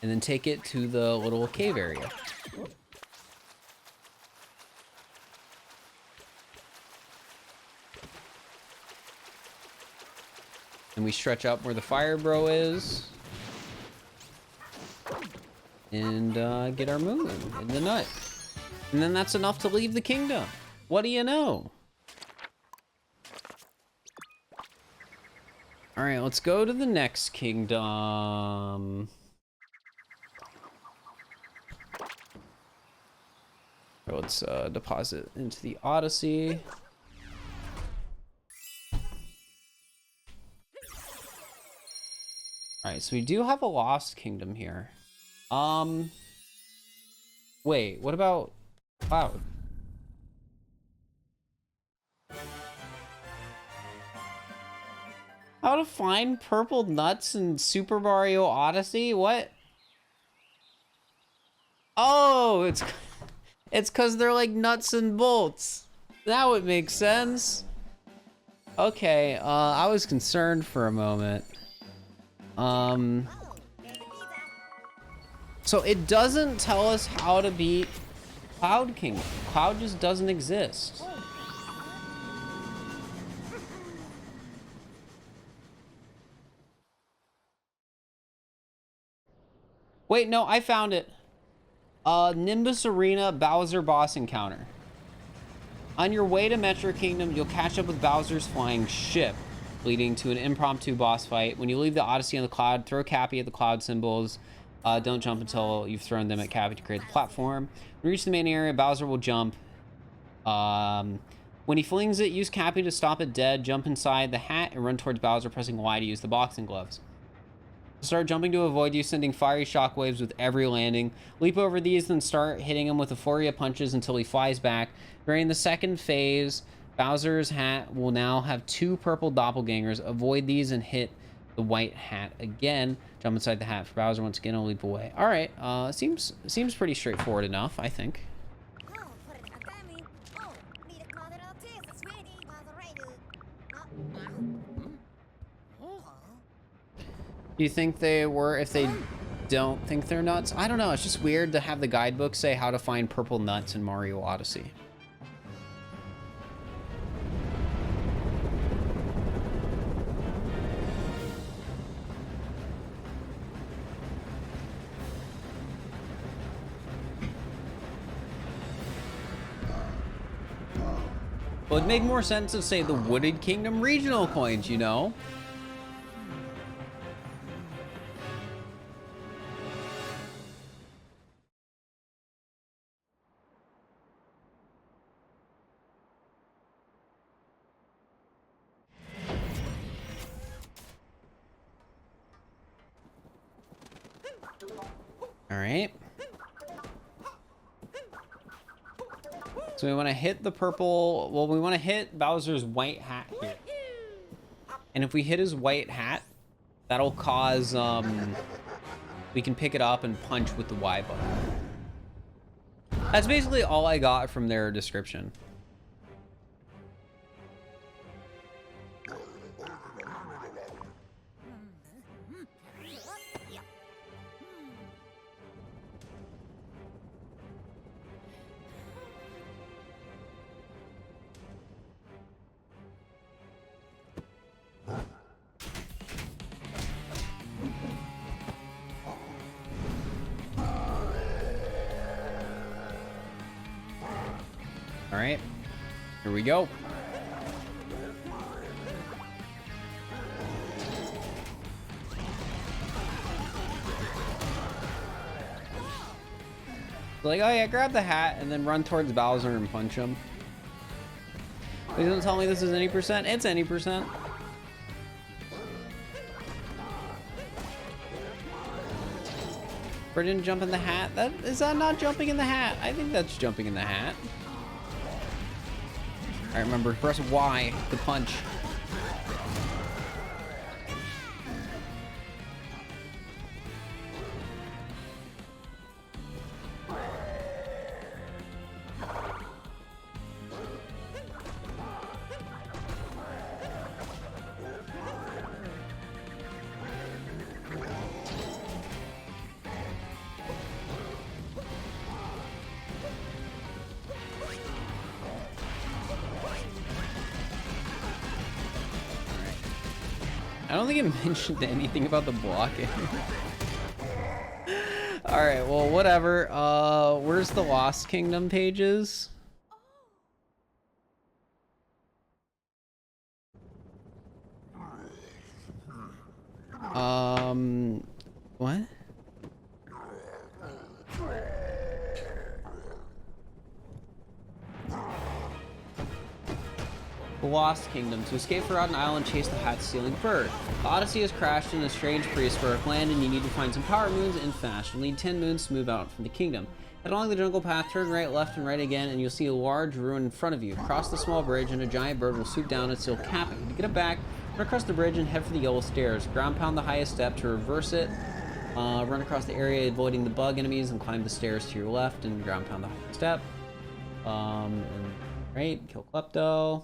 and then take it to the little cave area. And we stretch up where the fire bro is. And get our moon in the nut. And then that's enough to leave the kingdom. What do you know? All right, let's go to the next kingdom. Let's deposit into the Odyssey. All right, so we do have a lost kingdom here. Wait, what about Cloud? How to find purple nuts in Super Mario Odyssey? What? Oh, it's because they're like nuts and bolts. That would make sense. Okay, I was concerned for a moment. So it doesn't tell us how to beat Cloud Kingdom. Cloud just doesn't exist. Wait, no, I found it. Nimbus Arena Bowser boss encounter. On your way to Metro Kingdom, you'll catch up with Bowser's flying ship, leading to an impromptu boss fight. When you leave the Odyssey on the cloud, throw Cappy at the cloud symbols. Don't jump until you've thrown them at Cappy to create the platform. When you reach the main area, Bowser will jump. When he flings it, use Cappy to stop it dead. Jump inside the hat and run towards Bowser, pressing Y to use the boxing gloves. Start jumping to avoid you, sending fiery shockwaves with every landing. Leap over these, then start hitting him with a flurry of punches until he flies back. During the second phase, Bowser's hat will now have 2 purple doppelgangers. Avoid these and hit the white hat again. Jump inside the hat for Bowser once again and leap away. All right, seems pretty straightforward enough, I think. Do you think they were, if they don't think they're nuts? I don't know, it's just weird to have the guidebook say how to find purple nuts in Mario Odyssey. Well, it'd make more sense to say the Wooded Kingdom regional coins, you know? All right. So we want to hit the purple. Well, we want to hit Bowser's white hat here. And if we hit his white hat, that'll cause, we can pick it up and punch with the Y button. That's basically all I got from their description. All right, here we go. Like, oh yeah, grab the hat and then run towards Bowser and punch him. Please don't tell me this is any percent. It's any percent. Brendan jump in the hat. Is that not jumping in the hat? I think that's jumping in the hat. I remember, press Y to punch. I don't think it mentioned anything about the blocking. Alright, well, whatever. Where's the Lost Kingdom pages? What? The Lost Kingdom. To escape Forgotten Island, chase the hat-stealing bird. The Odyssey has crashed in a strange prehistoric land, and you need to find some power moons and fast. You'll need 10 moons to move out from the kingdom. Head along the jungle path, turn right, left, and right again, and you'll see a large ruin in front of you. Cross the small bridge, and a giant bird will swoop down and steal capping. To get it back, run across the bridge and head for the yellow stairs. Ground pound the highest step to reverse it. Run across the area, avoiding the bug enemies, and climb the stairs to your left, and ground pound the highest step. And right, kill Klepto.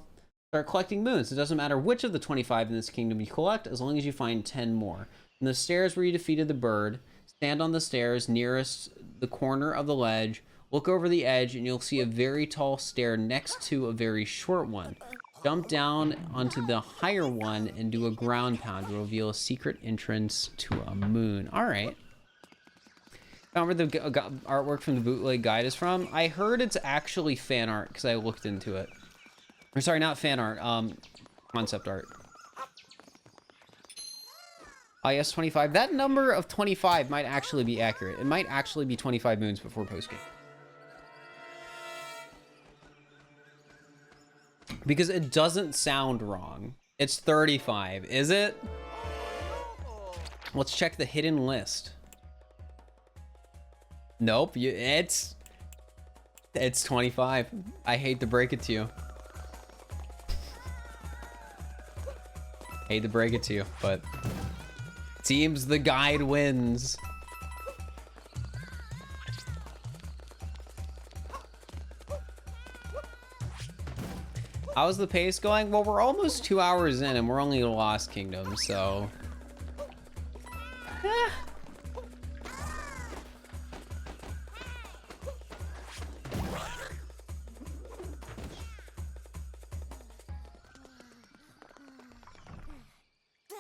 Start collecting moons. It doesn't matter which of the 25 in this kingdom you collect, as long as you find 10 more. In the stairs where you defeated the bird, stand on the stairs nearest the corner of the ledge, look over the edge, and you'll see a very tall stair next to a very short one. Jump down onto the higher one and do a ground pound to reveal a secret entrance to a moon. All right. Found where the artwork from the bootleg guide is from. I heard it's actually fan art because I looked into it. Or sorry, not fan art, concept art. Yes, 25. That number of 25 might actually be accurate. It might actually be 25 moons before postgame. Because it doesn't sound wrong. It's 35, is it? Let's check the hidden list. Nope, it's 25. I hate to break it to you. Hate to break it to you, but seems the guide wins. How's the pace going? Well, we're almost 2 hours in and we're only in Lost Kingdom, so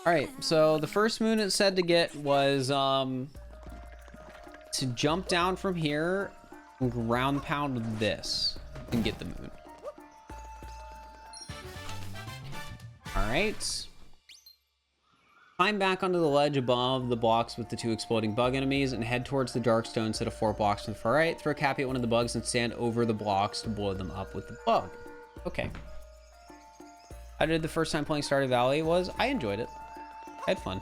Alright, so the first moon it said to get was to jump down from here and ground pound this and get the moon. Alright. Climb back onto the ledge above the blocks with the 2 exploding bug enemies and head towards the dark stone set of 4 blocks to the far right. Throw a cappy at one of the bugs and stand over the blocks to blow them up with the bug. Okay. How did the first time playing Stardew Valley was? I enjoyed it. I had fun.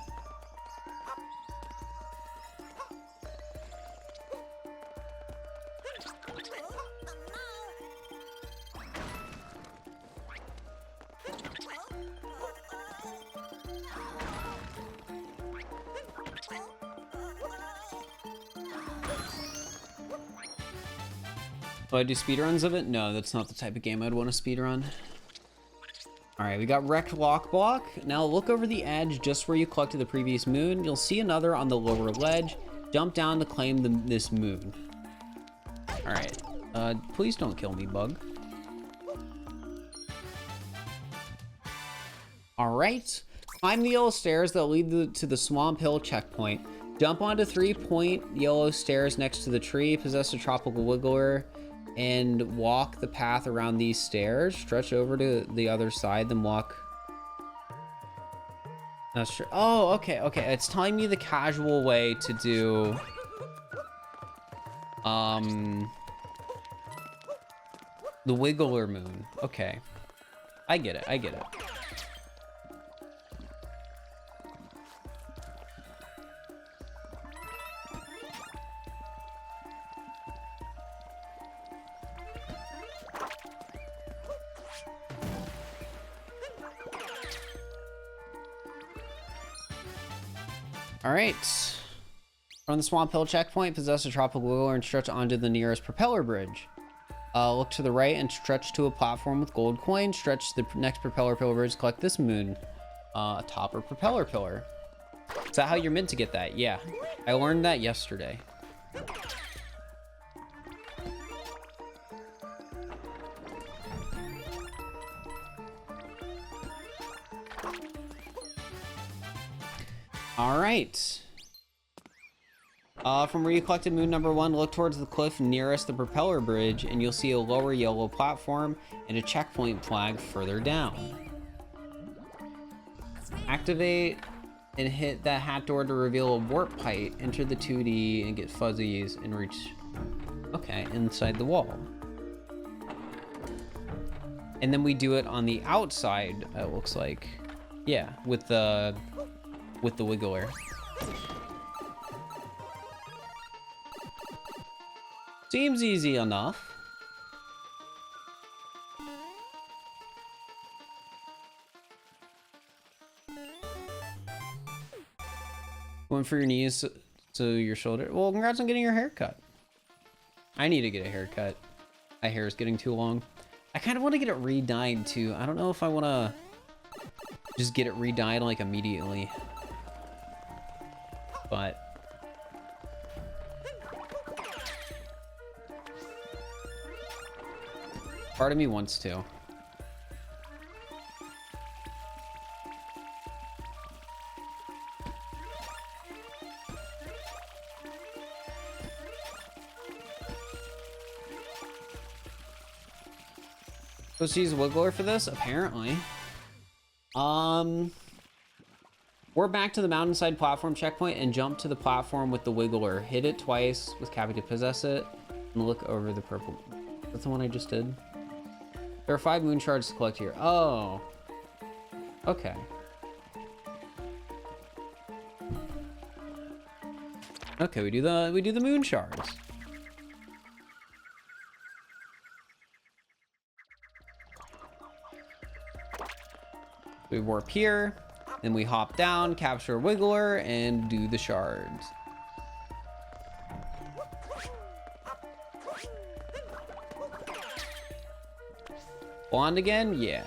Do I do speedruns of it? No, that's not the type of game I'd want to speedrun. Alright, we got wrecked lock block. Now look over the edge just where you collected the previous moon. You'll see another on the lower ledge. Jump down to claim this moon. Alright. Please don't kill me, bug. Alright. Climb the yellow stairs that lead to the Swamp Hill checkpoint. Jump onto 3-point yellow stairs next to the tree. Possess a tropical wiggler. And walk the path around these stairs. Stretch over to the other side, then walk. That's true. Oh, okay, okay. It's telling me the casual way to do the Wiggler moon. Okay. I get it. I get it. All right. From the Swamp Hill checkpoint, possess a tropical wiggler and stretch onto the nearest propeller bridge. Look to the right and stretch to a platform with gold coins. Stretch to the next propeller pillar bridge. Collect this moon topper propeller pillar. Is that how you're meant to get that? Yeah, I learned that yesterday. All right. From where you collected moon number 1, look towards the cliff nearest the propeller bridge, and you'll see a lower yellow platform and a checkpoint flag further down. Activate and hit that hat door to reveal a warp pipe. Enter the 2D and get fuzzies and reach, okay, inside the wall. And then we do it on the outside, it looks like. Yeah, with the wiggler. Seems easy enough. One for your knees to your shoulder. Well, congrats on getting your hair cut. I need to get a haircut. My hair is getting too long. I kind of want to get it re-dyed too. I don't know if I want to just get it re-dyed like immediately. But part of me wants to. Supposed to use Wiggler for this? Apparently. We're back to the mountainside platform checkpoint and jump to the platform with the Wiggler. Hit it twice with Cappy to possess it and look over the purple. That's the one I just did. There are 5 moon shards to collect here. Oh. Okay. Okay, we do the moon shards. We warp here, then we hop down, capture a Wiggler, and do the shards. Blonde again? Yeah.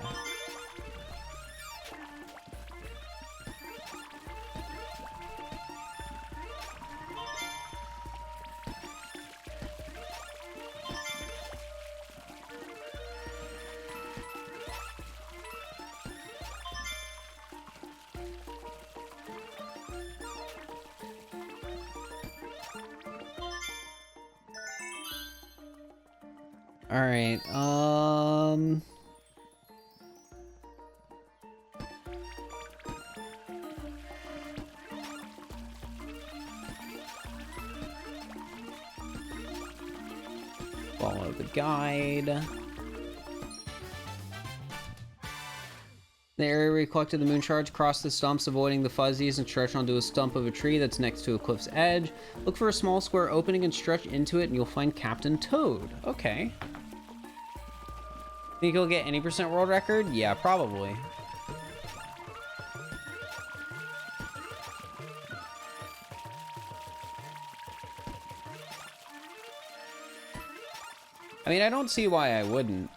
All right, follow the guide. The area where you collected the moon shards, cross the stumps, avoiding the fuzzies, and stretch onto a stump of a tree that's next to a cliff's edge. Look for a small square opening and stretch into it, and you'll find Captain Toad. Okay. Think you'll get any % world record? Yeah, probably. I mean, I don't see why I wouldn't.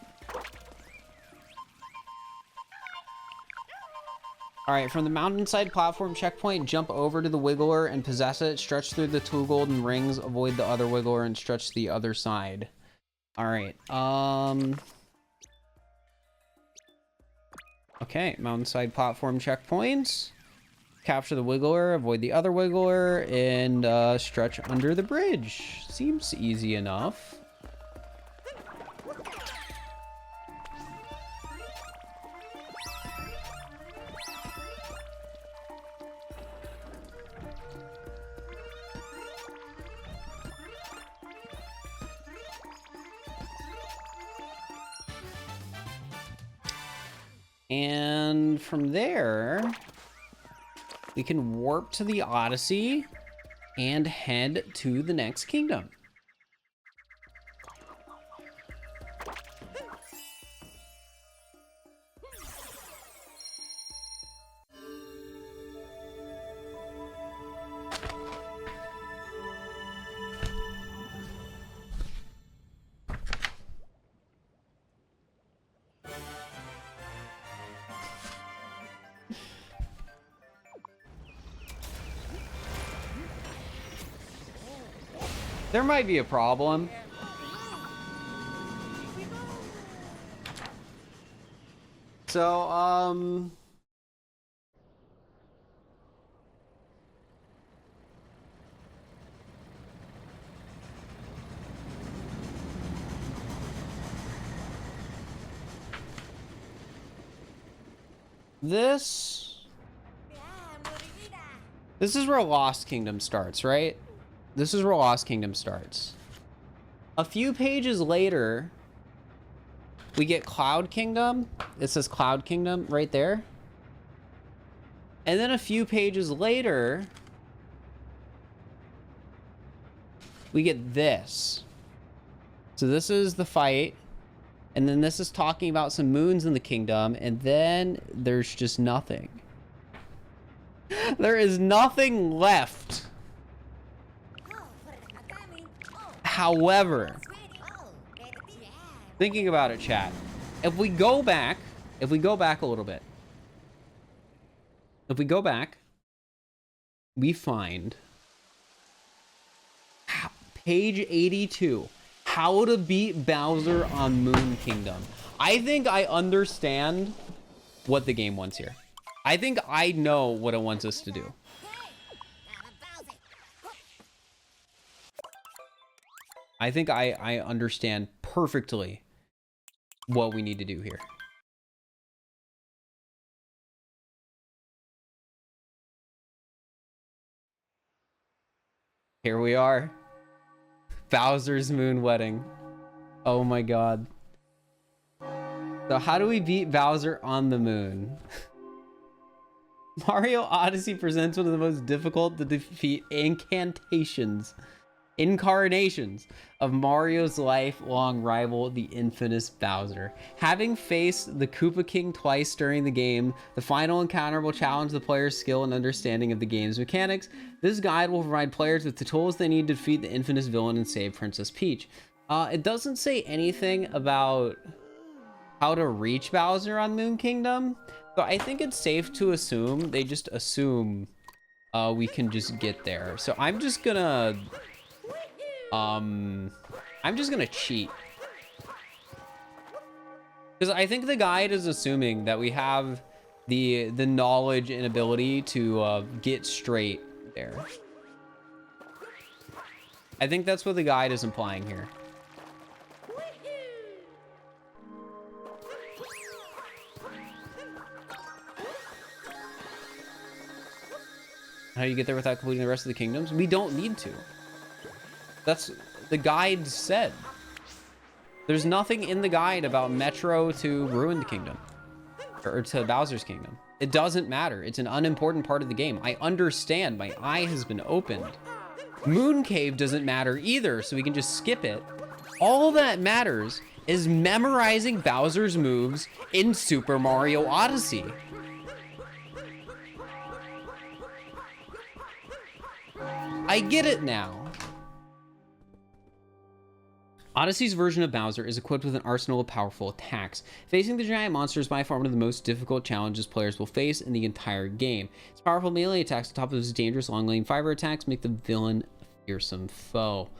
Alright, from the mountainside platform checkpoint, jump over to the Wiggler and possess it. Stretch through the 2 golden rings, avoid the other Wiggler, and stretch to the other side. Alright, okay, mountainside platform checkpoints. Capture the Wiggler, avoid the other Wiggler, and stretch under the bridge. Seems easy enough. And from there, we can warp to the Odyssey and head to the next kingdom. There might be a problem. So, this is where Lost Kingdom starts, right? This is where Lost Kingdom starts. A few pages later, we get Cloud Kingdom. It says Cloud Kingdom right there. And then a few pages later, we get this. So this is the fight. And then this is talking about some moons in the kingdom. And then there's just nothing. There is nothing left. However, thinking about it, chat, if we go back a little bit, we find page 82, how to beat Bowser on Moon Kingdom. I think I understand what the game wants here. I think I know what it wants us to do. I think I understand perfectly what we need to do here. Here we are. Bowser's Moon Wedding. Oh my god. So how do we beat Bowser on the moon? Mario Odyssey presents one of the most difficult to defeat incarnations of Mario's lifelong rival, the infamous Bowser. Having faced the Koopa King twice during the game, the final encounter will challenge the player's skill and understanding of the game's mechanics. This guide will provide players with the tools they need to defeat the infamous villain and save Princess Peach. It doesn't say anything about how to reach Bowser on Moon Kingdom, so I think it's safe to assume they just assume we can just get there. So I'm just gonna cheat, because I think the guide is assuming that we have the knowledge and ability to get straight there. I think that's what the guide is implying here. How do you get there without completing the rest of the kingdoms? We don't need to. That's the guide said. There's nothing in the guide about Metro to Ruined Kingdom or to Bowser's Kingdom. It doesn't matter. It's an unimportant part of the game. I understand. My eye has been opened. Moon Cave doesn't matter either, so we can just skip it. All that matters is memorizing Bowser's moves in Super Mario Odyssey. I get it now. Odyssey's version of Bowser is equipped with an arsenal of powerful attacks. Facing the giant monster is by far one of the most difficult challenges players will face in the entire game. Its powerful melee attacks on top of his dangerous long-lane fiber attacks make the villain a fearsome foe.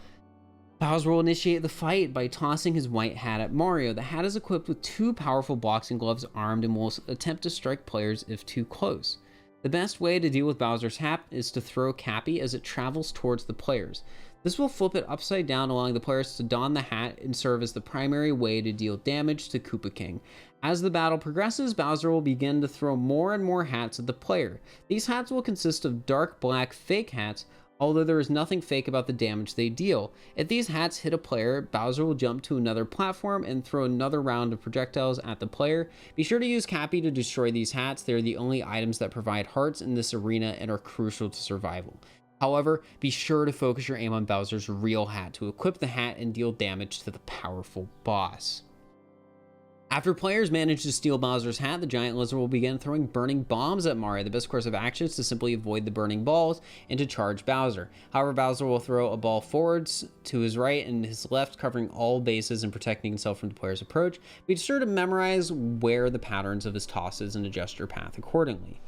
Bowser will initiate the fight by tossing his white hat at Mario. The hat is equipped with two powerful boxing gloves armed and will attempt to strike players if too close. The best way to deal with Bowser's hat is to throw Cappy as it travels towards the players. This will flip it upside down, allowing the players to don the hat and serve as the primary way to deal damage to Koopa King. As the battle progresses, Bowser will begin to throw more and more hats at the player. These hats will consist of dark black fake hats, although there is nothing fake about the damage they deal. If these hats hit a player, Bowser will jump to another platform and throw another round of projectiles at the player. Be sure to use Cappy to destroy these hats. They are the only items that provide hearts in this arena and are crucial to survival. However, be sure to focus your aim on Bowser's real hat to equip the hat and deal damage to the powerful boss. After players manage to steal Bowser's hat, the giant lizard will begin throwing burning bombs at Mario. The best course of action is to simply avoid the burning balls and to charge Bowser. However, Bowser will throw a ball forwards to his right and his left, covering all bases and protecting himself from the player's approach. Be sure to memorize where the patterns of his tosses and adjust your path accordingly.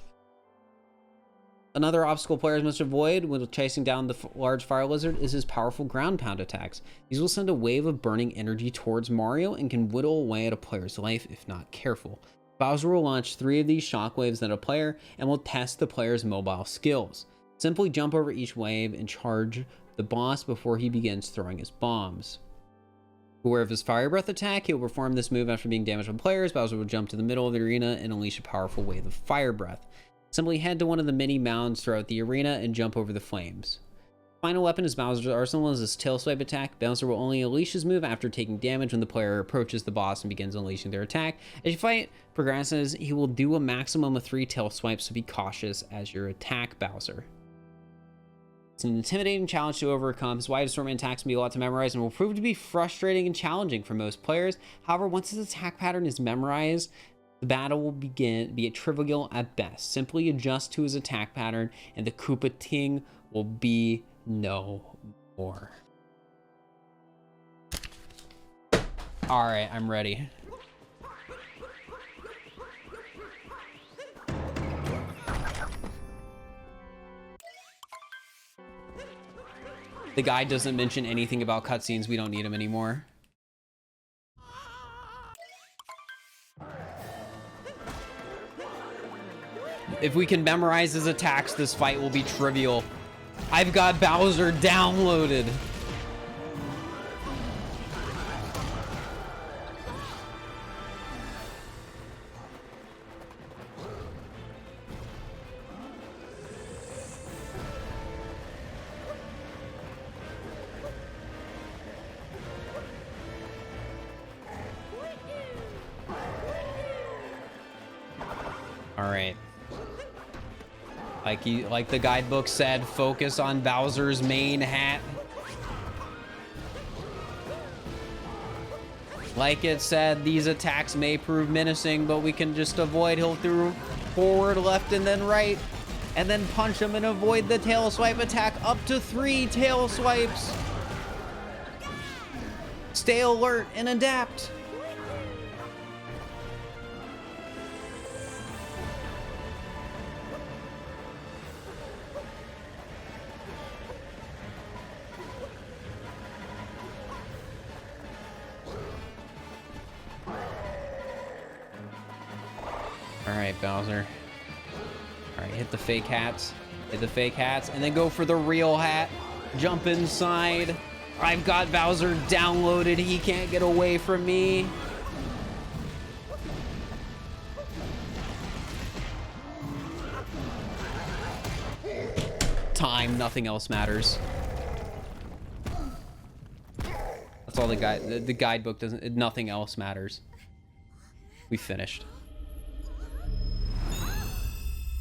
Another obstacle players must avoid when chasing down the large fire lizard is his powerful ground pound attacks. These will send a wave of burning energy towards Mario and can whittle away at a player's life if not careful. Bowser will launch 3 of these shockwaves at a player and will test the player's mobile skills. Simply jump over each wave and charge the boss before he begins throwing his bombs. Beware of his fire breath attack. He will perform this move after being damaged by players. Bowser will jump to the middle of the arena and unleash a powerful wave of fire breath. Simply head to one of the many mounds throughout the arena and jump over the flames. Final weapon is Bowser's arsenal is his tail swipe attack. Bowser will only unleash his move after taking damage when the player approaches the boss and begins unleashing their attack. As your fight progresses, he will do a maximum of 3 tail swipes, so be cautious as you attack Bowser. It's an intimidating challenge to overcome. His wide assortment attacks can be a lot to memorize and will prove to be frustrating and challenging for most players. However, once his attack pattern is memorized, the battle will be trivial at best. Simply adjust to his attack pattern and the Koopa Ting will be no more. Alright, I'm ready. The guide doesn't mention anything about cutscenes. We don't need them anymore. If we can memorize his attacks, this fight will be trivial. I've got Bowser downloaded. All right. Like the guidebook said, focus on Bowser's main hat. Like it said, these attacks may prove menacing, but we can just avoid. He'll throw forward, left, and then right, and then punch him and avoid the tail swipe attack. Up to 3 tail swipes. Stay alert and adapt. Alright, Bowser. Alright, hit the fake hats. Hit the fake hats, and then go for the real hat. Jump inside. I've got Bowser downloaded. He can't get away from me. Time, nothing else matters. That's all the guidebook doesn't, nothing else matters. We finished.